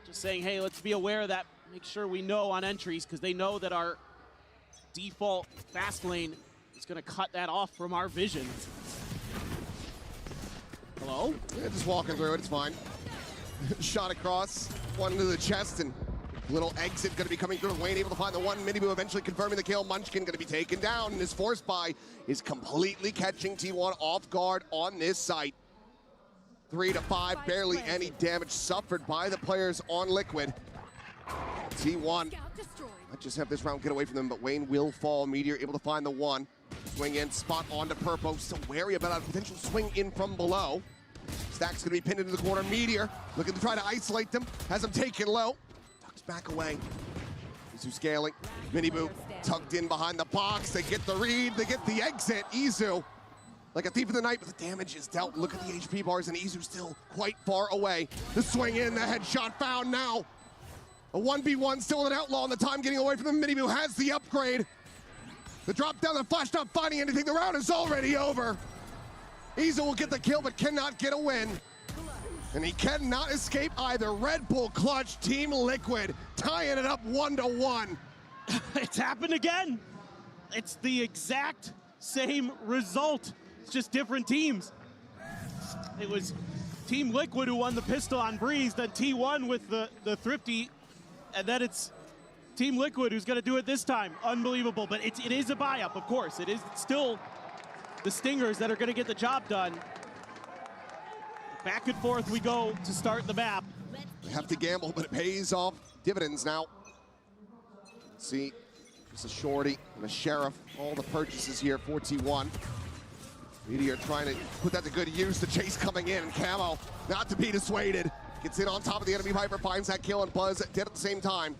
just saying, hey, let's be aware of that. Make sure we know on entries, because they know that our default fast lane is going to cut that off from our vision. Hello?
Yeah, just walking through it, it's fine. Shot across, one into the chest, and little exit going to be coming through. Wayne able to find the one. Miniboo eventually confirming the kill. Munchkin going to be taken down, and his force buy is completely catching T1 off guard on this site. 3 to 5, barely any damage suffered by the players on Liquid. T1 might just have this round get away from them, but Wayne will fall. Meteor able to find the one. Swing in, spot onto Purpo. Still wary about a potential swing in from below. Stack's going to be pinned into the corner. Meteor looking to try to isolate them. Has him taken low. Tucks back away. Izu scaling. Miniboo tucked in behind the box. They get the read. They get the exit. Izu, like a thief in the night, but the damage is dealt. Look at the HP bars, and Izu still quite far away. The swing in, the headshot found now. A 1v1 still an outlaw, and the time getting away from them. Miniboo has the upgrade. The drop down, the flash not finding anything. The round is already over. Izu will get the kill, but cannot get a win. And he cannot escape either. Red Bull clutch, Team Liquid, tying it up 1-1.
It's happened again. It's the exact same result. It's just different teams. It was Team Liquid who won the pistol on Breeze, then T1 with the Thrifty, and then it's Team Liquid who's going to do it this time. Unbelievable, but it is a buy-up, of course. It is still the Stingers that are going to get the job done. Back and forth we go to start the map.
They have to gamble, but it pays off dividends now. Let's see, just a shorty and a sheriff. All the purchases here for T1. Meteor trying to put that to good use. The chase coming in, and Camo not to be dissuaded. Gets in on top of the enemy Viper, finds that kill, and Buzz dead at the same time.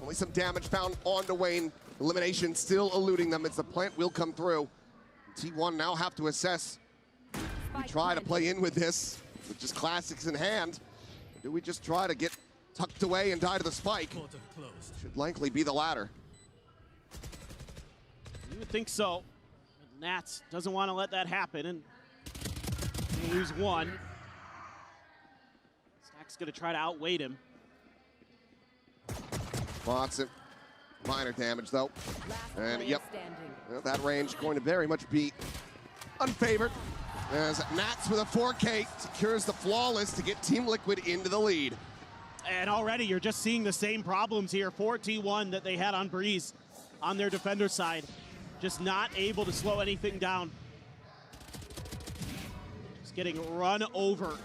Only some damage found onto Wayne. Elimination still eluding them as the plant will come through. T1 now have to assess. We try to play in with this, with just classics in hand. Or do we just try to get tucked away and die to the spike? Should likely be the latter.
You would think so. But Nats doesn't want to let that happen, and they lose one. Stack's going to try to outweight him.
Spots it. Minor damage, though. And, yep, that range going to very much be unfavored. As Nats with a 4K secures the flawless to get Team Liquid into the lead.
And already you're just seeing the same problems here for T1 that they had on Breeze on their defender side. Just not able to slow anything down. Just getting run over. Of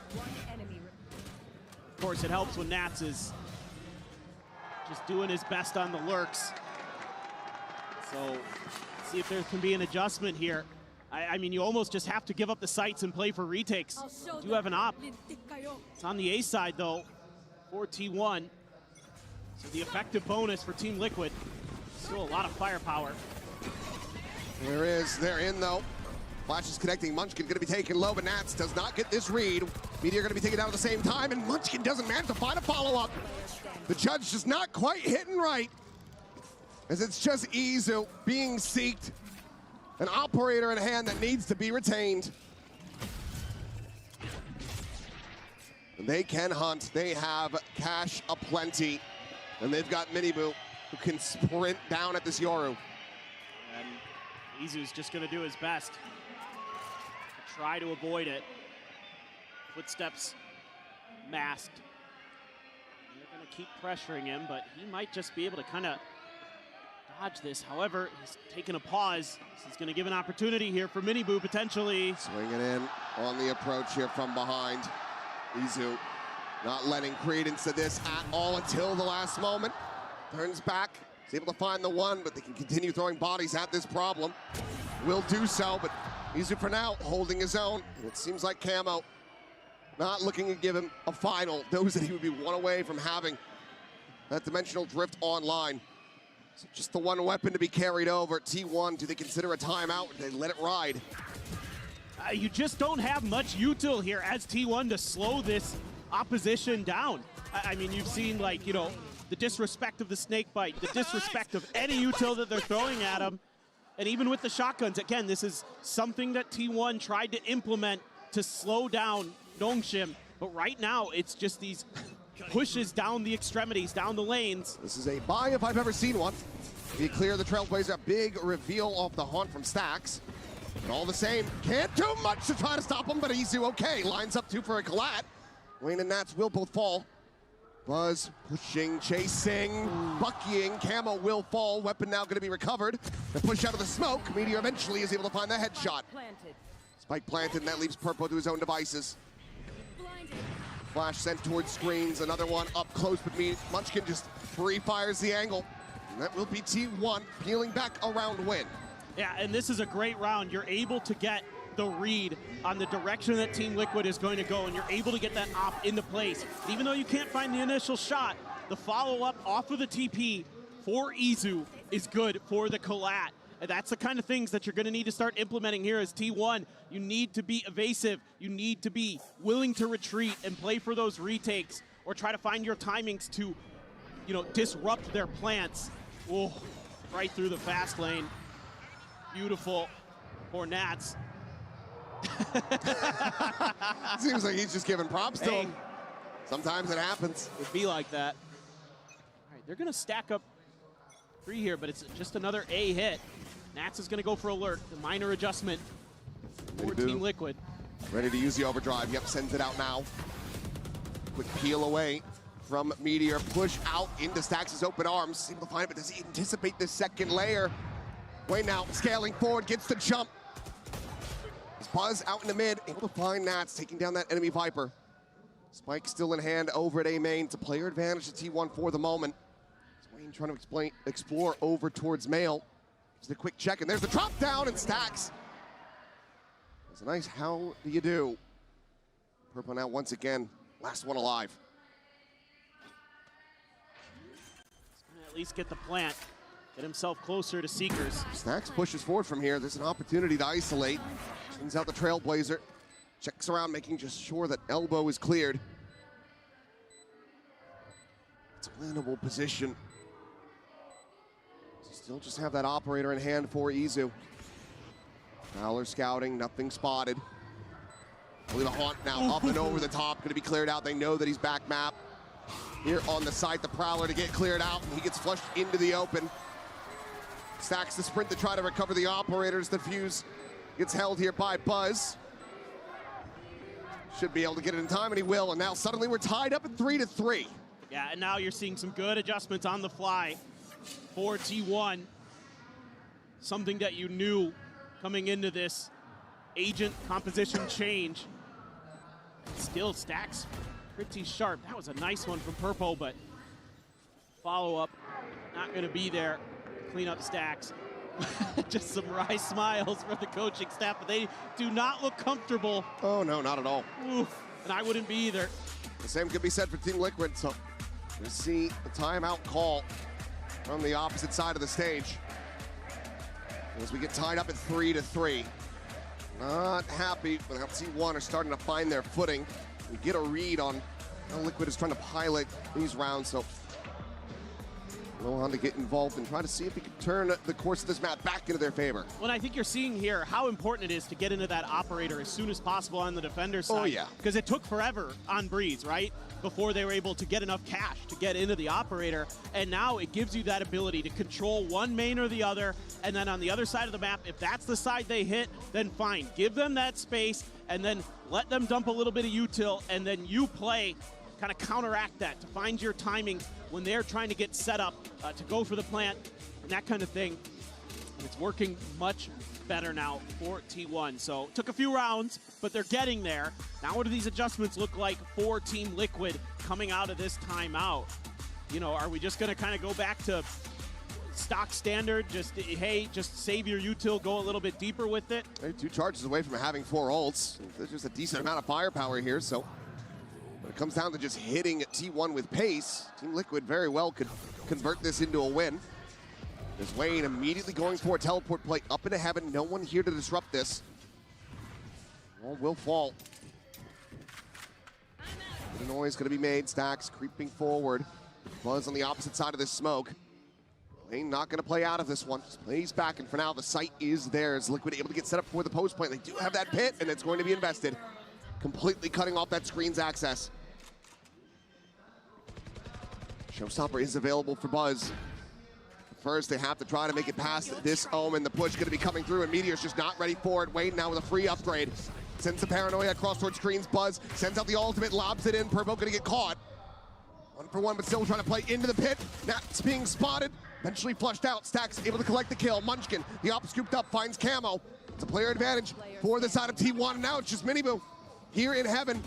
course, it helps when Nats is just doing his best on the lurks. So let's see if there can be an adjustment here. I mean, you almost just have to give up the sights and play for retakes. You do have an op. It's on the A side, though, for T1. So the effective bonus for Team Liquid. Still a lot of firepower.
They're in, though. Flash is connecting. Munchkin going to be taken low, but Nats does not get this read. Meteor going to be taken down at the same time, and Munchkin doesn't manage to find a follow-up. The judge just not quite hitting right, as it's just Izu being seeked. An operator in hand that needs to be retained. And they can hunt. They have cash aplenty. And they've got Miniboo, who can sprint down at this Yoru.
And Izu's just going to do his best to try to avoid it. Footsteps masked. They're going to keep pressuring him, but he might just be able to kind of dodge this. However, he's taking a pause. This is going to give an opportunity here for Miniboo potentially.
Swinging in on the approach here from behind. Izu not letting credence to this at all until the last moment. Turns back, is able to find the one, but they can continue throwing bodies at this problem. Will do so, but Izu for now holding his own. It seems like Camo not looking to give him a final. Knows that he would be one away from having that dimensional drift online. So just the one weapon to be carried over. T1, do they consider a timeout? Do they let it ride?
You just don't have much util here as T1 to slow this opposition down. I mean, you've seen, like, you know, the disrespect of the snake bite, the disrespect of any util that they're throwing at him. And even with the shotguns, again, this is something that T1 tried to implement to slow down Nongshim. But right now, it's just these pushes down the extremities, down the lanes.
This is a buy if I've ever seen one. Be clear, the Trailblazer, a big reveal off the haunt from Stax. But all the same, can't do much to try to stop him, but Izu okay. Lines up two for a collat. Wayne and Nats will both fall. Buzz pushing, chasing, buckying. Camo will fall. Weapon now going to be recovered. The push out of the smoke. Meteor eventually is able to find the headshot. Spike planted, and that leaves Purple to his own devices. Flash sent towards screens. Another one up close, but Munchkin just free fires the angle. And that will be T1 peeling back around win.
Yeah, and this is a great round. You're able to get the read on the direction that Team Liquid is going to go, and you're able to get that op into place. Even though you can't find the initial shot, the follow-up off of the TP for Izu is good for the collat. And that's the kind of things that you're going to need to start implementing here as T1. You need to be evasive. You need to be willing to retreat and play for those retakes, or try to find your timings to, you know, disrupt their plants. Oh, right through the fast lane. Beautiful for Nats.
Seems like he's just giving props to him. Sometimes it happens.
It'd be like that. All right, they're going to stack up 3 here, but it's just another A hit. Nats is going to go for alert. The minor adjustment for Team Liquid.
Ready to use the overdrive. Yep, sends it out now. Quick peel away from Meteor. Push out into Stax' open arms. Able to find it, but does he anticipate the second layer? Wayne now scaling forward, gets the jump. Buzz out in the mid, able to find Nats, taking down that enemy Viper. Spike still in hand over at A main. It's a player advantage to T1 for the moment. Wayne trying to explore over towards Mail. Just a quick check, and there's the drop down, and Stacks. It's a nice how do you do. Purple now once again, last one alive.
He's gonna at least get the plant, get himself closer to Seekers.
Stacks pushes forward from here. There's an opportunity to isolate. Sends out the Trailblazer. Checks around, making just sure that elbow is cleared. It's a winnable position. Still just have that operator in hand for Izu. Fowler scouting, nothing spotted. Only the Haunt now up and over the top, gonna be cleared out. They know that he's back map. Here on the site, the Prowler to get cleared out, and he gets flushed into the open. Stacks the sprint to try to recover the operators. The fuse gets held here by Buzz. Should be able to get it in time, and he will. And now suddenly we're tied up at 3-3.
Yeah, and now you're seeing some good adjustments on the fly for T1. Something that you knew coming into this agent composition change. Still Stacks pretty sharp. That was a nice one from Purple, but follow-up not gonna be there. Clean up Stacks. Just some wry smiles from the coaching staff, but they do not look comfortable.
Oh no, not at all.
Oof, and I wouldn't be either.
The same could be said for Team Liquid, so we'll see the timeout call from the opposite side of the stage as we get tied up at 3-3. Not happy with how T1 are starting to find their footing. We get a read on how Liquid is trying to pilot these rounds, so Lohan to get involved and try to see if he can turn the course of this map back into their favor.
Well, I think you're seeing here how important it is to get into that operator as soon as possible on the defender side.
Oh, yeah.
Because it took forever on Breeze, right? Before they were able to get enough cash to get into the operator. And now it gives you that ability to control one main or the other. And then on the other side of the map, if that's the side they hit, then fine. Give them that space and then let them dump a little bit of util, and then you play, kind of counteract that to find your timing when they're trying to get set up to go for the plant and that kind of thing. And it's working much better now for T1. So took a few rounds, but they're getting there. Now what do these adjustments look like for Team Liquid coming out of this timeout? You know, are we just gonna kind of go back to stock standard, just, hey, just save your util, go a little bit deeper with it?
They're 2 charges away from having 4 ults. There's just a decent amount of firepower here, so when it comes down to just hitting T1 with pace, Team Liquid very well could convert this into a win. There's Wayne immediately going for a teleport play up into heaven. No one here to disrupt this. Wall will fall. The noise going to be made. Stacks creeping forward. Buzz on the opposite side of this smoke. Wayne not going to play out of this one. Just plays back, and for now the site is theirs. Liquid able to get set up for the post plant. They do have that pit, and it's going to be invested. Completely cutting off that screen's access. Showstopper is available for Buzz. First, they have to try to make it past this Omen. The push going to be coming through, and Meteor's just not ready for it. Wayne now with a free upgrade. Sends the Paranoia across towards screens. Buzz sends out the ultimate, lobs it in. Purple going to get caught. 1-for-1, but still trying to play into the pit. That's being spotted. Eventually flushed out. Stacks able to collect the kill. Munchkin, the op scooped up, finds Camo. It's a player advantage for the side of T1. And now it's just Miniboo here in heaven.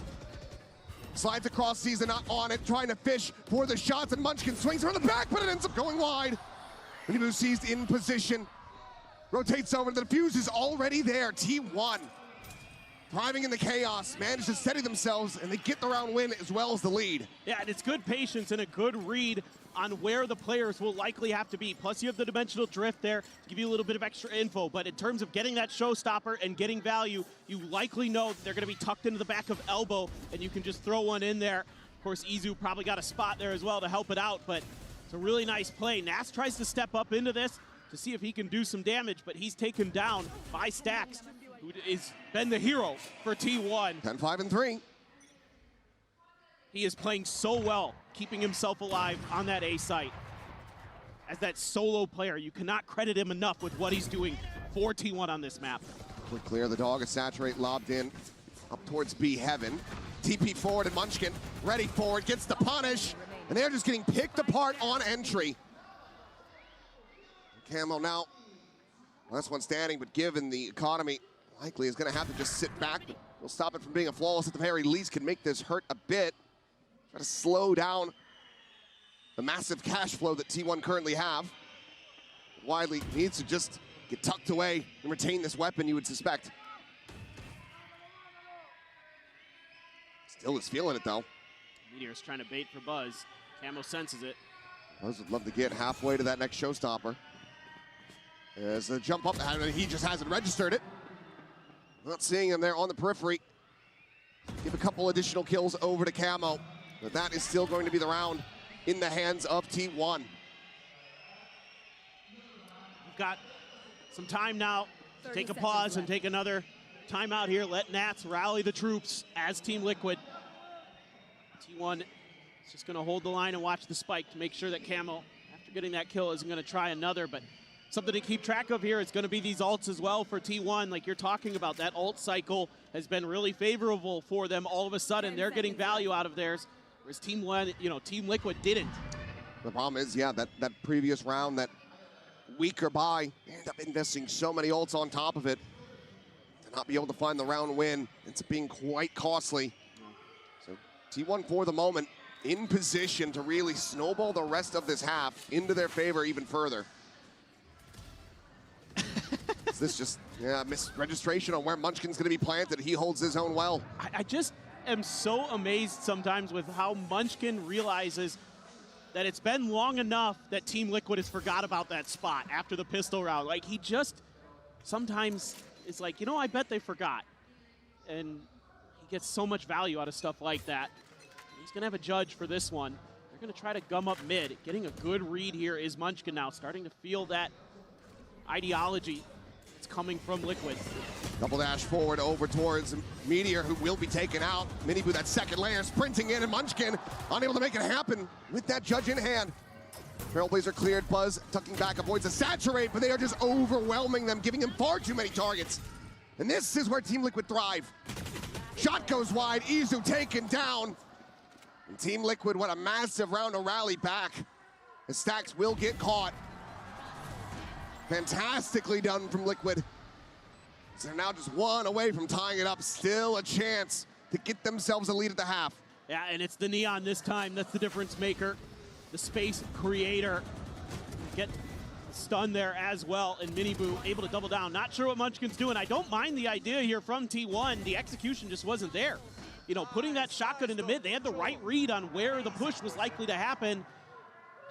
Slides across, sees not on it, trying to fish for the shots, and Munchkin swings around the back, but it ends up going wide. Miniboo seized in position. Rotates over, the fuse is already there. T1 thriving in the chaos, manage to steady themselves, and they get the round win as well as the lead.
Yeah, and it's good patience and a good read on where the players will likely have to be. Plus you have the dimensional drift there to give you a little bit of extra info, but in terms of getting that showstopper and getting value, you likely know that they're gonna be tucked into the back of elbow, and you can just throw one in there. Of course, Izu probably got a spot there as well to help it out, but it's a really nice play. Nas tries to step up into this to see if he can do some damage, but he's taken down by Stacks, who has been the hero for T1.
10-5-3.
He is playing so well, keeping himself alive on that A site. As that solo player, you cannot credit him enough with what he's doing for T1 on this map.
Quick clear, the dog is saturate, lobbed in, up towards B heaven. TP forward, and Munchkin ready forward, gets the punish, and they're just getting picked apart on entry. Camo now, last one standing, but given the economy, likely is gonna have to just sit back. But We'll stop it from being a flawless at the very least, can make this hurt a bit. Try to slow down the massive cash flow that T1 currently have. Widely needs to just get tucked away and retain this weapon, you would suspect. Still is feeling it though.
Meteor's trying to bait for Buzz. Camo senses it.
Buzz would love to get halfway to that next showstopper. As a jump up, he just hasn't registered it. Not seeing him there on the periphery. Give a couple additional kills over to Camo. But that is still going to be the round in the hands of T1.
We've got some time now. Take a pause and take another timeout here. Let Nats rally the troops as Team Liquid. T1 is just going to hold the line and watch the spike to make sure that Camo, after getting that kill, isn't going to try another. But something to keep track of here is going to be these ults as well for T1. Like you're talking about, that ult cycle has been really favorable for them. All of a sudden, they're getting value out of theirs, whereas Team Liquid didn't.
The problem is, yeah, that previous round, that weaker buy, they end up investing so many ults on top of it. To not be able to find the round win, ends up being quite costly. So T1 for the moment in position to really snowball the rest of this half into their favor even further. Is this just misregistration on where Munchkin's going to be planted? He holds his own well.
I just am so amazed sometimes with how Munchkin realizes that it's been long enough that Team Liquid has forgot about that spot after the pistol round. Like, he just sometimes is like, you know, I bet they forgot. And he gets so much value out of stuff like that. He's going to have a judge for this one. They're going to try to gum up mid. Getting a good read here is Munchkin now, starting to feel that ideology that's coming from Liquid.
Double dash forward over towards Meteor, who will be taken out. Miniboo, that second layer, sprinting in, and Munchkin unable to make it happen with that judge in hand. Trailblazer cleared, Buzz tucking back, avoids a saturate, but they are just overwhelming them, giving him far too many targets. And this is where Team Liquid thrive. Shot goes wide, Izu taken down. And Team Liquid, what a massive round to rally back. The Stacks will get caught. Fantastically done from Liquid. So they're now just one away from tying it up. Still a chance to get themselves a lead at the half.
Yeah, and it's the Neon this time. That's the difference maker. The space creator. Get stunned there as well. And Miniboo able to double down. Not sure what Munchkin's doing. I don't mind the idea here from T1. The execution just wasn't there. You know, putting that shotgun into mid, they had the right read on where the push was likely to happen.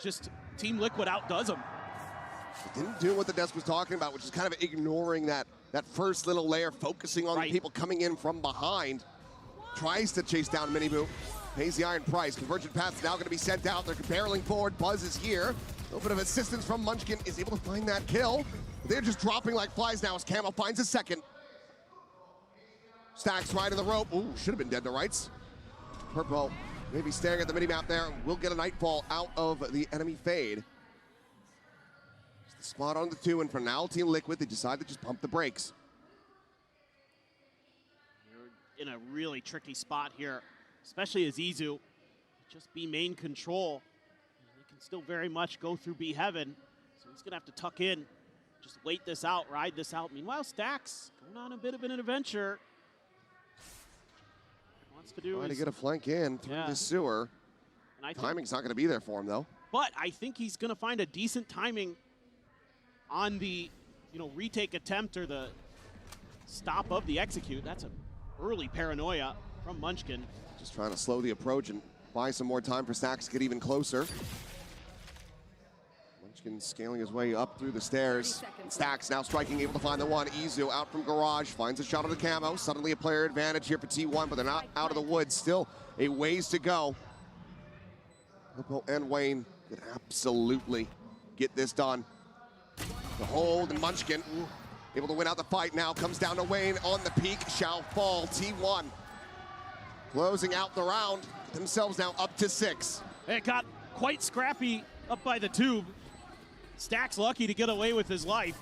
Just Team Liquid outdoes them.
They didn't do what the desk was talking about, which is kind of ignoring that first little layer, focusing on the people coming in from behind. Tries to chase down Miniboo. Pays the iron price. Convergent Path's now going to be sent out. They're barreling forward. Buzz is here. A little bit of assistance from Munchkin, is able to find that kill. They're just dropping like flies now as Camo finds a second. Stacks right in the rope. Ooh, should have been dead to rights. Purple maybe staring at the minimap there. We'll get a Nightfall out of the enemy fade. Spot on the 2, and for now, Team Liquid, they decide to just pump the brakes.
They're in a really tricky spot here, especially as Izu just be main control. They can still very much go through B Heaven, so he's gonna have to tuck in, just wait this out, ride this out. Meanwhile, Stacks going on a bit of an adventure. Wants to do
trying to get a flank in through the sewer. And timing's not gonna be there for him though.
But I think he's gonna find a decent timing on the, retake attempt or the stop of the execute. That's an early paranoia from Munchkin.
Just trying to slow the approach and buy some more time for Stacks to get even closer. Munchkin scaling his way up through the stairs. Stacks now striking, able to find the one. Izu out from Garage, finds a shot on the Camo. Suddenly a player advantage here for T1, but they're not out of the woods. Still a ways to go. Purple and Wayne could absolutely get this done. The hold, and Munchkin able to win out the fight now. Comes down to Wayne on the peak, shall fall. T1 closing out the round, themselves now up to 6.
It got quite scrappy up by the tube. Stacks lucky to get away with his life.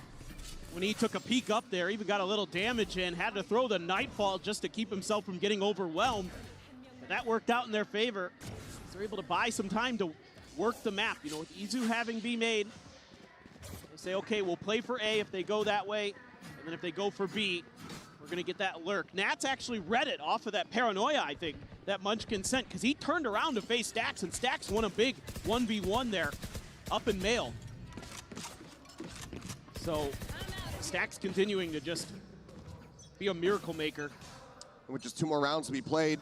When he took a peek up there, even got a little damage in, had to throw the Nightfall just to keep himself from getting overwhelmed. But that worked out in their favor. They're able to buy some time to work the map. With Izu having B made, they say, okay, we'll play for A if they go that way, and then if they go for B, we're We're gonna get that lurk. Nats actually read it off of that paranoia, I think, that Munchkin sent, because he turned around to face Stax, and Stax won a big 1v1 there, up in mail. So, Stax continuing to just be a miracle maker.
And with just 2 more rounds to be played,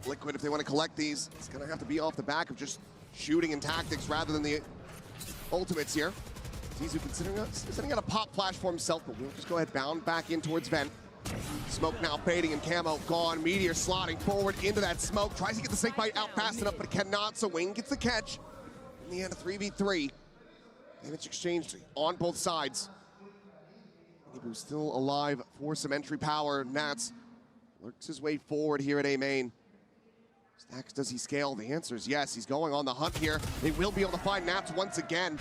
Liquid, if they want to collect these, it's gonna have to be off the back of just shooting and tactics rather than the ultimates here. Zizu considering setting out a pop flash for himself, but we'll just go ahead, bound back in towards Vent. Smoke now baiting and Camo gone. Meteor slotting forward into that smoke. Tries to get the snake bite out fast enough, but cannot, so Wayne gets the catch. In the end, a 3v3. Damage exchanged on both sides. Minibu still alive for some entry power. Nats lurks his way forward here at A main. Stax, does he scale? The answer is yes. He's going on the hunt here. They will be able to find Nats once again.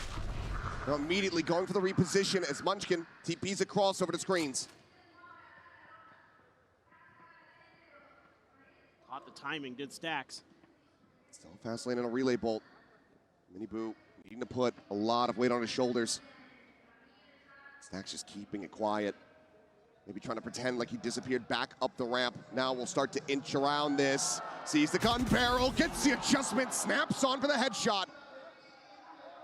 They're immediately going for the reposition as Munchkin TPs across over to screens.
Caught the timing, did Stax.
Still fast lane and a relay bolt. Minibu needing to put a lot of weight on his shoulders. Stax just keeping it quiet. Maybe trying to pretend like he disappeared back up the ramp. Now we'll start to inch around this. Sees the gun barrel, gets the adjustment, snaps on for the headshot.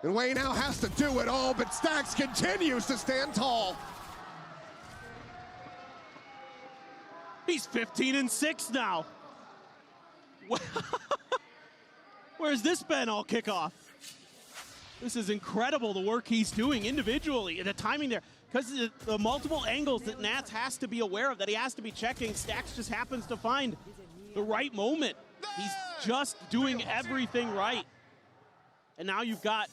And Wayne now has to do it all, but Stax continues to stand tall.
He's 15-6 now. Where's this been all kickoff? This is incredible, the work he's doing individually, and the timing there. Because the multiple angles that Nats has to be aware of, that he has to be checking, Stax just happens to find the right moment. He's just doing everything right. And now you've got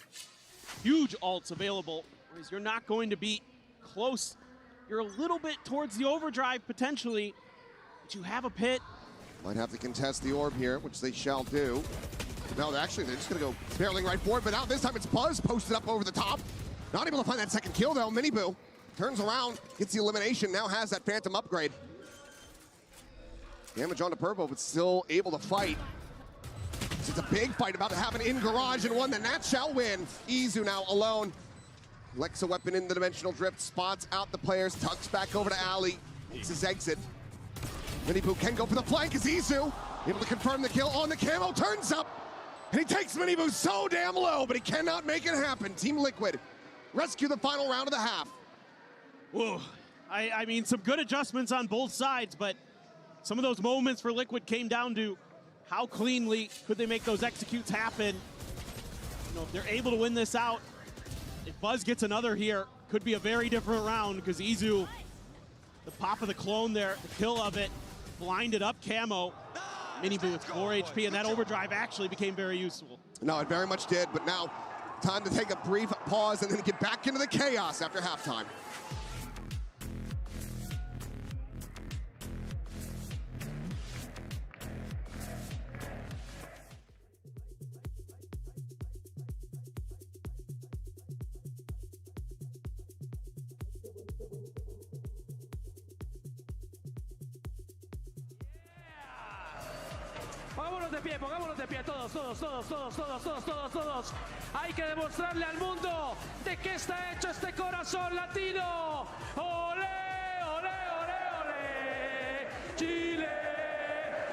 huge ults available, whereas you're not going to be close. You're a little bit towards the overdrive potentially, but you have a pit.
Might have to contest the orb here, which they shall do. No, they're just gonna go barreling right forward, but now this time it's Buzz posted up over the top. Not able to find that second kill though. Minibu turns around, gets the elimination, now has that Phantom upgrade. Damage on to Purple, but still able to fight. It's a big fight about to happen in Garage, and one that Nats shall win. Izu now alone. Lexa weapon in the dimensional drift, spots out the players, tucks back over to Ali, makes his exit. Minibu can go for the flank as Izu able to confirm the kill on the Camo, turns up, and he takes Minibu so damn low, but he cannot make it happen. Team Liquid rescue the final round of the half.
Whoa, I mean, some good adjustments on both sides, but some of those moments for Liquid came down to how cleanly could they make those executes happen. You know, if they're able to win this out, if Buzz gets another here, could be a very different round, because Izu, the pop of the clone there, the kill of it, blinded up Camo. Minibu with 4 HP, and that overdrive actually became very useful.
No, it very much did, but now time to take a brief pause and then get back into the chaos after halftime.
Pongámonos de pie, todos, todos, todos, todos, todos, todos, todos, todos. Hay que demostrarle al mundo de qué está hecho este corazón latino. ¡Olé, olé, olé, olé! ¡Chile,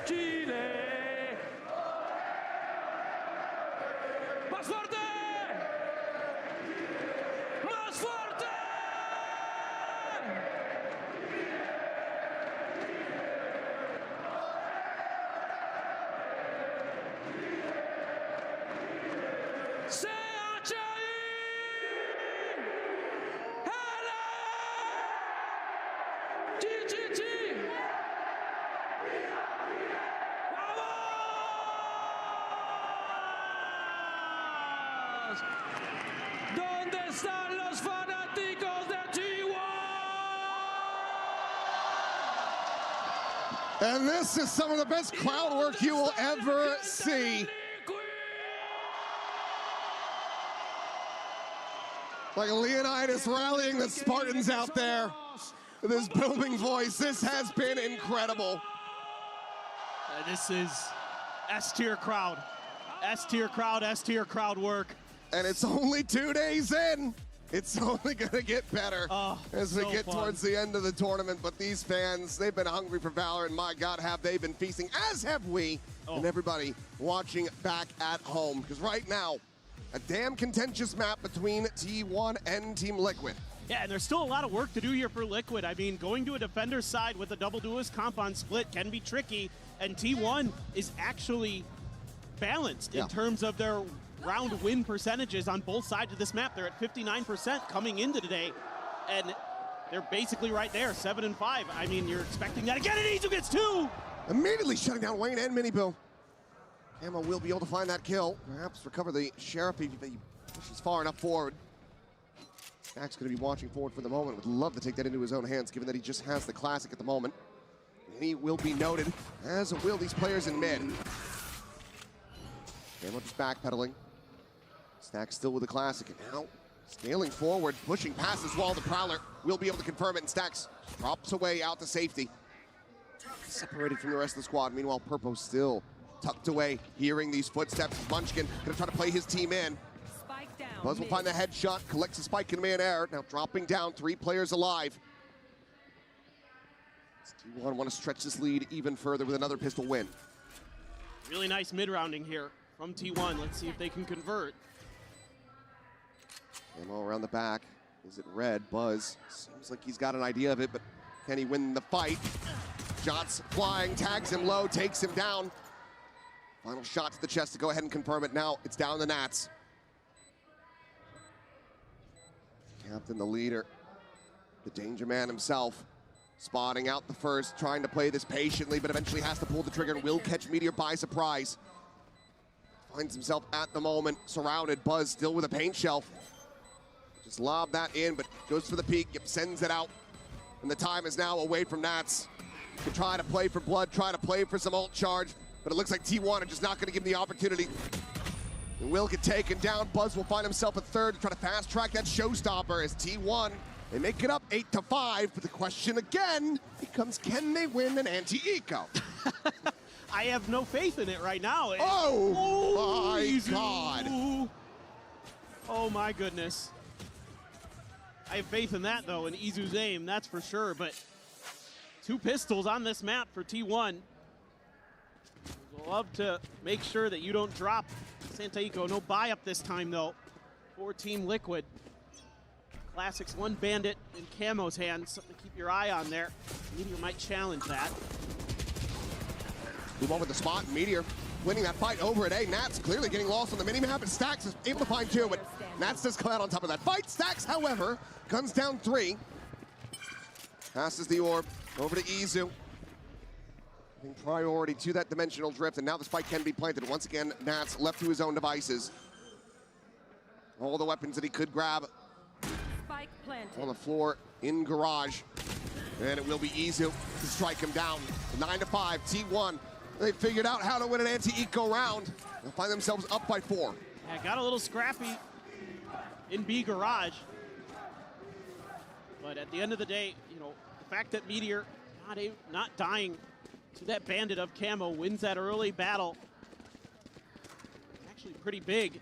Chile! ¡Más fuerte! ¡Más fuerte! ¿Dónde están los fanáticos de T1?
And this is some of the best crowd work you will ever see. Like Leonidas rallying the Spartans out there with his booming voice. This has been incredible.
This is S-tier crowd. S-tier crowd, S-tier crowd work.
And it's only 2 days in. It's only going to get better as we get towards the end of the tournament. But these fans, they've been hungry for Valor, and my God, have they been feasting, as have we, and everybody watching back at home. Because right now, a damn contentious map between T1 and Team Liquid.
Yeah, and there's still a lot of work to do here for Liquid. I mean, going to a defender's side with a double duelist comp on split can be tricky, and T1 is actually balanced in terms of their round win percentages on both sides of this map. They're at 59% coming into today, and they're basically right there, 7 and 5. I mean, you're expecting that again, and Izu gets 2!
Immediately shutting down Wayne and Minibill. Camo will be able to find that kill, perhaps recover the Sheriff if he pushes far enough forward. Stack's going to be watching forward for the moment. Would love to take that into his own hands, given that he just has the Classic at the moment. And he will be noted, as will these players in mid. Camo just backpedaling. Stack still with the Classic, and now scaling forward, pushing past his wall. The Prowler will be able to confirm it, and Stacks drops away out to safety. Separated from the rest of the squad. Meanwhile, Purpo still tucked away, hearing these footsteps. Munchkin gonna try to play his team in. Buzz will find the headshot, collects a spike in mid-air. Now dropping down, 3 players alive. T1 want to stretch this lead even further with another pistol win.
Really nice mid-rounding here from T1. Let's see if they can convert.
Ammo around the back. Is it red? Buzz seems like he's got an idea of it, but can he win the fight? Shots flying, tags him low, takes him down. Final shot to the chest to go ahead and confirm it. Now it's down the Nats. Captain, the leader, the danger man himself, spotting out the first, trying to play this patiently, but eventually has to pull the trigger and will catch Meteor by surprise. Finds himself at the moment surrounded. Buzz still with a paint shell. Just lob that in, but goes for the peek, sends it out. And the time is now away from Nats. To try to play for blood, try to play for some ult charge, but it looks like T1 are just not going to give him the opportunity. And will get taken down. Buzz will find himself a third to try to fast track that showstopper as T1. They make it up 8-5, but the question again becomes, can they win an anti-eco?
I have no faith in it right now.
Oh my
Izu.
God.
Oh my goodness. I have faith in that though, in Izu's aim, that's for sure, but 2 pistols on this map for T1. Love to make sure that you don't drop Santiago. No buy up this time though for Team Liquid. Classics, 1 bandit in Camo's hands, something to keep your eye on there. Meteor might challenge that.
Move on with the spot. Meteor winning that fight over at A. Nats clearly getting lost on the minimap, and Stax is able to find 2, but Nats does come out on top of that fight. Stax, however, guns down 3. Passes the orb over to Izu. Giving priority to that dimensional drift, and now the spike can be planted. Once again, Nats left to his own devices. All the weapons that he could grab
Spike planted.
on the floor in garage. And it will be Izu to strike him down. 9-5, T1. They figured out how to win an anti-eco round. They'll find themselves up by 4.
Yeah, got a little scrappy in B garage. But at the end of the day, you know, the fact that Meteor not dying to that bandit of Camo wins that early battle. Actually pretty big.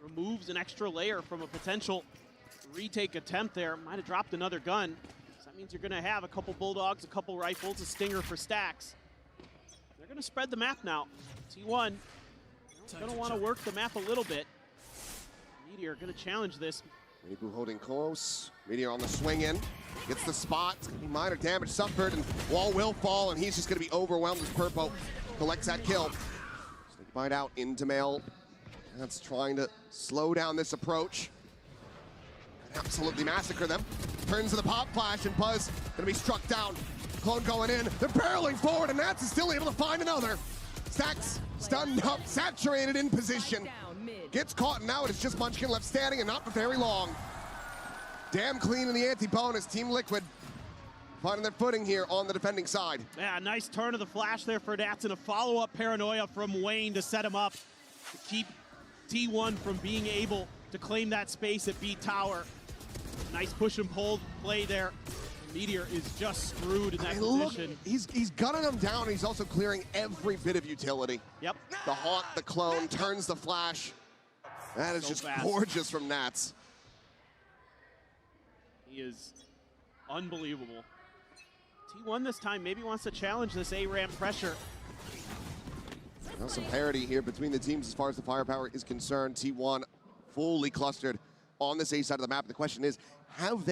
Removes an extra layer from a potential retake attempt there. Might have dropped another gun. So that means you're gonna have a couple Bulldogs, a couple rifles, a Stinger for Stacks. They're gonna spread the map now. T1 gonna wanna work the map a little bit. Meteor gonna challenge this.
Rebu holding close. Meteor on the swing in. Gets the spot. It's gonna be minor damage suffered, and wall will fall, and he's just gonna be overwhelmed as Purpo collects that kill. Snake bite out into Mail. That's trying to slow down this approach. Absolutely massacre them. Turns to the pop flash, and Buzz gonna be struck down. Clone going in. They're barreling forward, and Nats is still able to find another. Stacks stunned up, saturated in position. Gets caught, and now it is just Munchkin left standing, and not for very long. Damn clean in the anti-bonus. Team Liquid finding their footing here on the defending side.
Yeah, nice turn of the flash there for Nats, and a follow-up paranoia from Wayne to set him up to keep T1 from being able to claim that space at B Tower. Nice push and pull play there. Meteor is just screwed in that position.
He's gunning them down. He's also clearing every bit of utility.
Yep.
The haunt, the clone, turns the flash. That is
So
just
fast.
gorgeous from Nats.
He is unbelievable. T1 this time maybe wants to challenge this A-ramp pressure.
Now some parity here between the teams as far as the firepower is concerned. T1 fully clustered on this A side of the map. The question is, do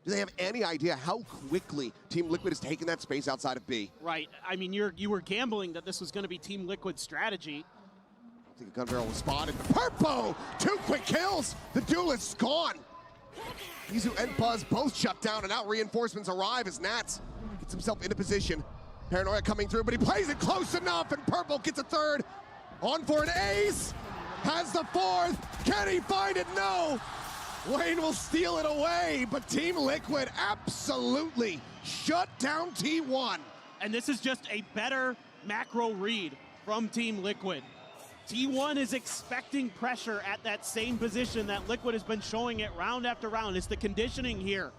they have any idea how quickly Team Liquid has taken that space outside of B?
Right. I mean, you were gambling that this was going to be Team Liquid's strategy.
I think a gun barrel was spotted. Purpo! 2 quick kills! The duelist's gone! Izu and Buzz both shut down, and now reinforcements arrive as Nats gets himself into position. Paranoia coming through, but he plays it close enough, and Purple gets a third. On for an ace! Has the fourth! Can he find it? No! Wayne will steal it away, but Team Liquid absolutely shut down T1.
And this is just a better macro read from Team Liquid. T1 is expecting pressure at that same position that Liquid has been showing it round after round. It's the conditioning here.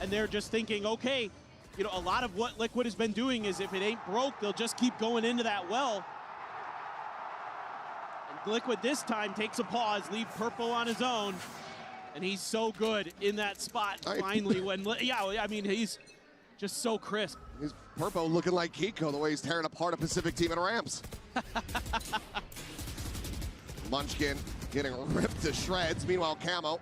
And they're just thinking, okay, you know, a lot of what Liquid has been doing is if it ain't broke, they'll just keep going into that well. And Liquid this time takes a pause, leave Purple on his own. And he's so good in that spot finally when, yeah, I mean, he's just so crisp.
He's Purple looking like Kiko, the way he's tearing apart a Pacific team in ramps. Munchkin getting ripped to shreds. Meanwhile, Camo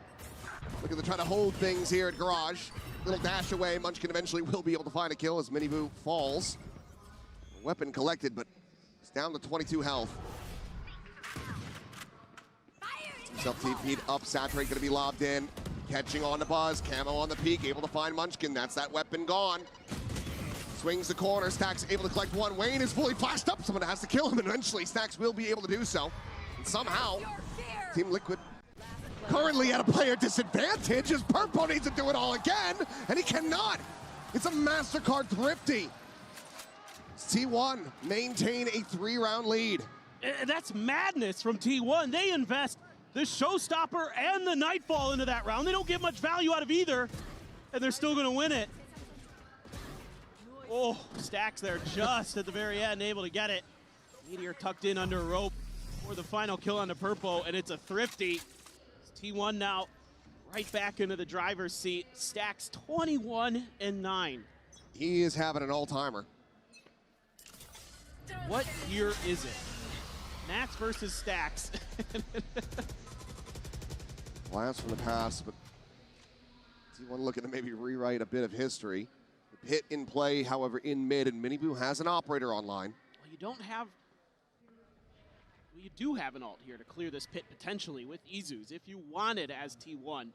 looking to try to hold things here at Garage. Little dash away. Munchkin eventually will be able to find a kill as Miniboo falls. Weapon collected, but it's down to 22 health. Himself TP'd up. Saturate gonna be lobbed in. Catching on the Buzz. Camo on the peak, able to find Munchkin. That's that weapon gone. Swings the corner. Stacks able to collect one. Wayne is fully flashed up. Someone has to kill him, and eventually Stacks will be able to do so. And somehow, Team Liquid currently at a player disadvantage as Purple needs to do it all again, and he cannot. It's a MasterCard Thrifty. T1 maintain a 3-round lead.
That's madness from T1. They invest the Showstopper and the Nightfall into that round. They don't get much value out of either, and they're still gonna win it. Oh, Stacks there just at the very end, able to get it. Meteor tucked in under a rope for the final kill on the Purple, and it's a Thrifty. T1 now right back into the driver's seat. Stacks 21-9.
He is having an all-timer.
What year is it? Nats versus Stacks.
Blast from the past, but T1 looking to maybe rewrite a bit of history. The pit in play, however, in mid, and Miniboo has an operator online.
Well, you don't have... Well, you do have an ult here to clear this pit potentially with Izus if you wanted as T1.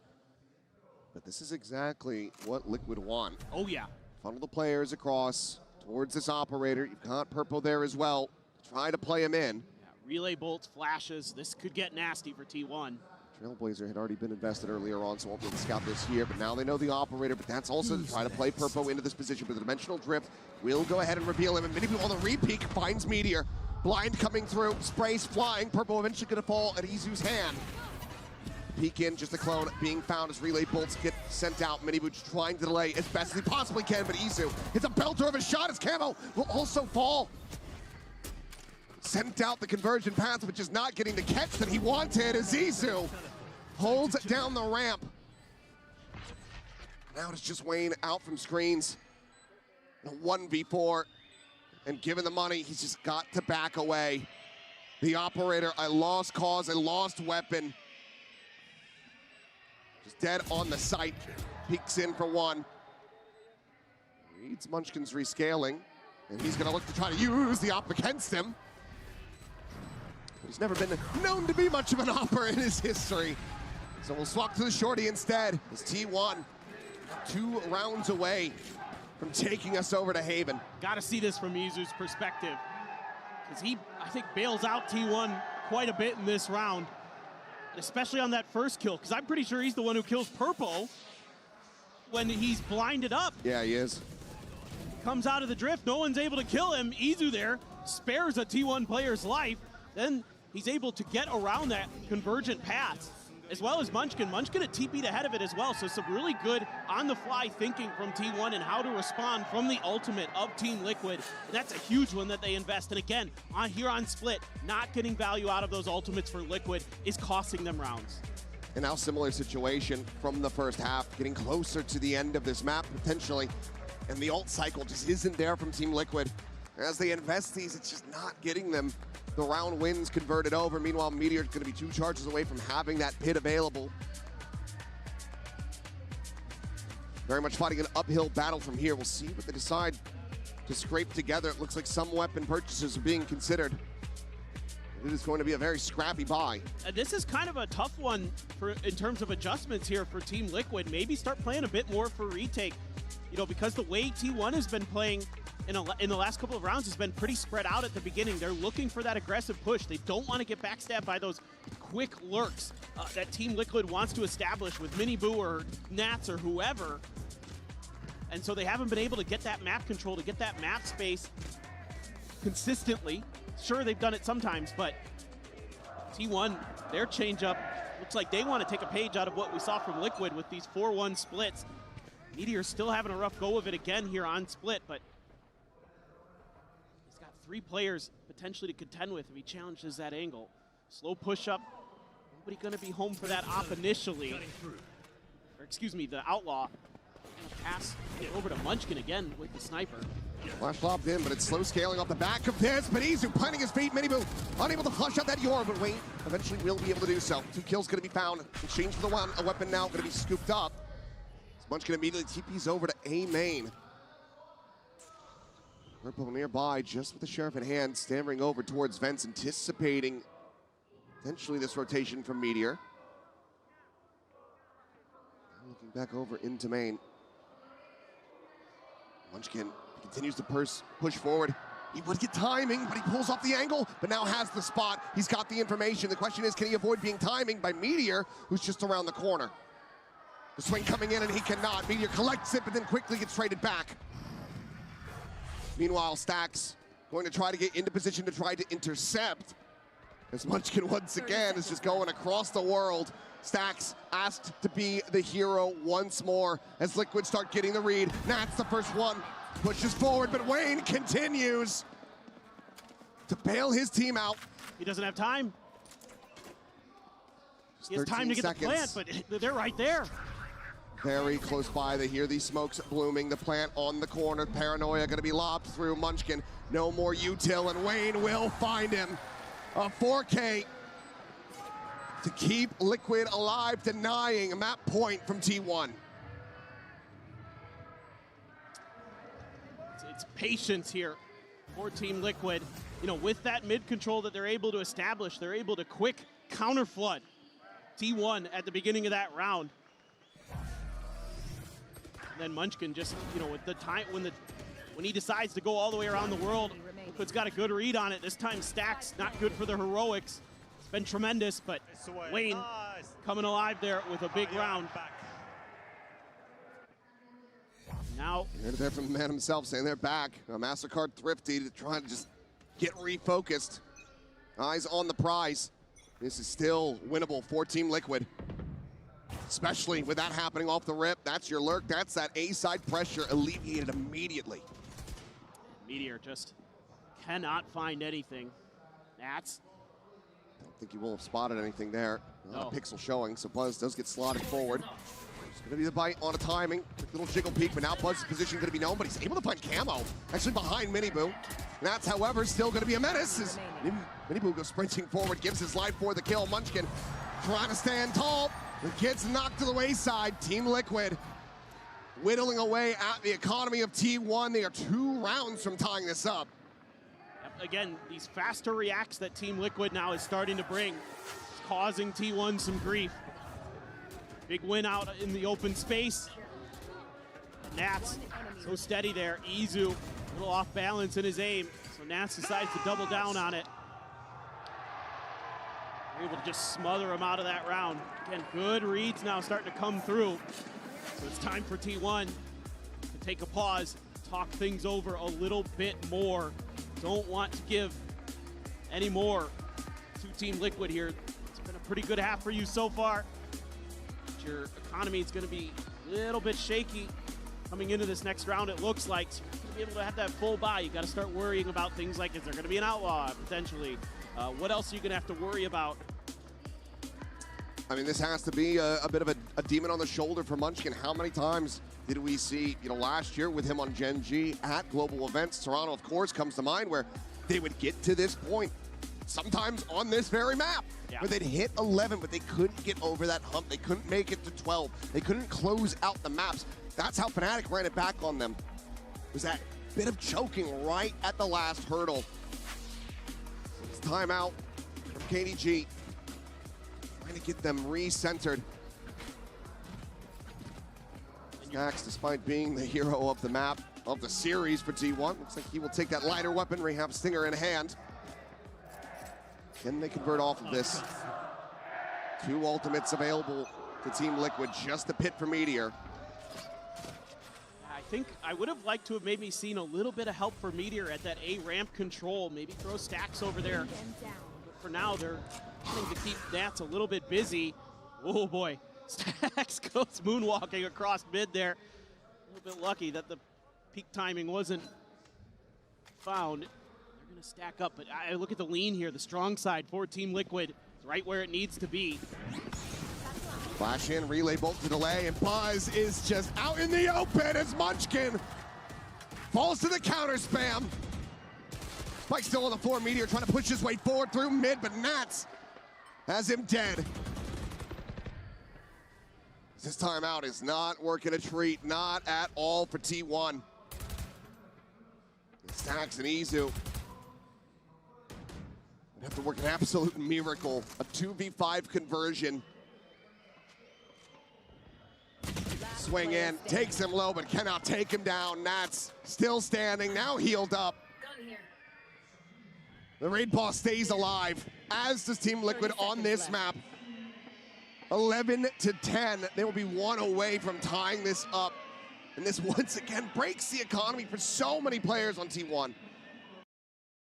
But this is exactly what Liquid want.
Oh, yeah.
Funnel the players across towards this operator. You've got Purple there as well. Try to play him in.
Yeah, relay bolts, flashes. This could get nasty for T1.
Trailblazer had already been invested earlier on, so won't be able to scout this here, but now they know the operator, but that's also to try to play Purple into this position, but the Dimensional Drift will go ahead and reveal him, and Miniboo on the re-peek finds Meteor. Blind coming through, sprays flying, Purple eventually gonna fall at Izu's hand. Peek in, just a clone being found as relay bolts get sent out. Miniboo trying to delay as best as he possibly can, but Izu hits a belter of a shot as Camo will also fall. Sent out the conversion path, but just not getting the catch that he wanted as Izu holds down the ramp. Now it's just Wayne out from screens. A 1v4, and given the money, he's just got to back away. The operator, a lost cause, a lost weapon. Just dead on the site. Peeks in for one. Reads Munchkin's rescaling, and he's gonna look to try to use the op against him. He's never been known to be much of an opper in his history. So we'll swap to the shorty instead. It's T1, 2 rounds away from taking us over to Haven.
Got to see this from Izu's perspective, because he, I think, bails out T1 quite a bit in this round, especially on that first kill, because I'm pretty sure he's the one who kills Purple when he's blinded up.
Yeah, he is.
Comes out of the drift, no one's able to kill him. Izu there spares a T1 player's life. Then he's able to get around that convergent path, as well as Munchkin. Munchkin had TP'd ahead of it as well, so some really good on-the-fly thinking from T1 and how to respond from the ultimate of Team Liquid. And that's a huge one that they invest. And again, here on Split, not getting value out of those ultimates for Liquid is costing them rounds.
And now similar situation from the first half, getting closer to the end of this map potentially. And the ult cycle just isn't there from Team Liquid. As they invest these, it's just not getting them the round wins converted over. Meanwhile, Meteor's gonna be 2 charges away from having that pit available. Very much fighting an uphill battle from here. We'll see what they decide to scrape together. It looks like some weapon purchases are being considered. It is going to be a very scrappy buy.
This is kind of a tough one in terms of adjustments here for Team Liquid. Maybe start playing a bit more for retake. You know, because the way T1 has been playing in the last couple of rounds has been pretty spread out at the beginning. They're looking for that aggressive push. They don't want to get backstabbed by those quick lurks that Team Liquid wants to establish with Miniboo or Nats or whoever. And so they haven't been able to get that map control, to get that map space consistently. Sure, they've done it sometimes, but T1, their changeup, looks like they want to take a page out of what we saw from Liquid with these 4-1 splits. Meteor's still having a rough go of it again here on split, but he's got 3 players potentially to contend with if he challenges that angle. Slow push-up. Nobody going to be home for that op initially. Or excuse me, the Outlaw. Pass over to Munchkin again with the sniper.
Flash lobbed in, but it's slow scaling off the back of this. But Izu planting his feet. Miniboo unable to flush out that Yor, but Wayne eventually will be able to do so. 2 kills going to be found. Exchange for the one. A weapon now going to be scooped up. Munchkin immediately TPs over to A main. Purple nearby, just with the Sheriff in hand, stammering over towards Vents, anticipating potentially this rotation from Meteor. Looking back over into main. Munchkin continues to push forward. He would get timing, but he pulls off the angle, but now has the spot. He's got the information. The question is, can he avoid being timing by Meteor, who's just around the corner? The swing coming in, and he cannot. Meteor collects it, but then quickly gets traded back. Meanwhile, Stax going to try to get into position to try to intercept. As Munchkin once again is just going across the world. Stax asked to be the hero once more as Liquid start getting the read. Nat's the first one, pushes forward, but Wayne continues to bail his team out.
He doesn't have time. He has time to get the plant, but they're right there.
Very close by. They hear these smokes blooming. The plant on the corner. Paranoia going to be lobbed through. Munchkin, no more util, and Wayne will find him. A 4K to keep Liquid alive, denying a map point from T1.
It's patience here for Team Liquid. You know, with that mid control that they're able to establish, they're able to quick counter flood T1 at the beginning of that round. And then Munchkin just, you know, with the time when he decides to go all the way around the world, Liquid's got a good read on it. This time Stax not good for the heroics. It's been tremendous, but Wayne coming alive there with a big round. Now,
you heard it there from the man himself saying they're back. MasterCard thrifty to try to just get refocused. Eyes on the prize. This is still winnable for Team Liquid. Especially with that happening off the rip. That's your lurk. That's that A-side pressure alleviated immediately.
Meteor just cannot find anything. Nats.
Don't think he will have spotted anything there. Not a pixel showing, so Buzz does get slotted forward. It's going to be the bite on a timing. Quick little jiggle peek, but now Buzz's position going to be known, but he's able to find Camo. Actually behind Miniboo. Nats, however, still going to be a menace as Miniboo goes sprinting forward, gives his life for the kill. Munchkin trying to stand tall. The gets knocked to the wayside. Team Liquid whittling away at the economy of T1. They are 2 rounds from tying this up.
Again, these faster reacts that Team Liquid now is starting to bring, causing T1 some grief. Big win out in the open space. Nats, so steady there. Izu, a little off balance in his aim. So Nats decides to double down on it. They're able to just smother him out of that round. Again, good reads now starting to come through. So it's time for T1 to take a pause, talk things over a little bit more. Don't want to give any more to Team Liquid here. It's been a pretty good half for you so far. But your economy is going to be a little bit shaky coming into this next round, it looks like. So to be able to have that full buy, you got to start worrying about things like, is there going to be an outlaw potentially? What else are you going to have to worry about?
I mean, this has to be a bit of a demon on the shoulder for Munchkin. How many times did we see, last year with him on Gen G at global events? Toronto, of course, comes to mind, where they would get to this point, sometimes on this very map, where they'd hit 11, but they couldn't get over that hump. They couldn't make it to 12. They couldn't close out the maps. That's how Fnatic ran it back on them. It was that bit of choking right at the last hurdle. It's timeout from KDG. Trying to get them re-centered. Snax, despite being the hero of the map, of the series for T1, looks like he will take that lighter weaponry, have Stinger in hand. Can they convert off of this? 2 ultimates available to Team Liquid, just a pit for Meteor.
I think I would have liked to have maybe seen a little bit of help for Meteor at that A ramp control, maybe throw Stacks over there. But for now, they're trying to keep Nats a little bit busy. Oh boy, Stacks goes moonwalking across mid there. A little bit lucky that the peak timing wasn't found. They're gonna stack up, but I look at the lean here, the strong side for Team Liquid. It's right where it needs to be.
Flash in, relay bolt to delay, and Buzz is just out in the open as Munchkin falls to the counter spam. Spike still on the floor, Meteor trying to push his way forward through mid, but Nats has him dead. This timeout is not working a treat, not at all for T1. Stacks and Izu would have to work an absolute miracle, a 2v5 conversion. Swing in, takes him low, but cannot take him down. Nats still standing, now healed up. The raid boss stays alive, as does Team Liquid on this map. 11-10, they will be 1 away from tying this up. And this once again breaks the economy for so many players on T1.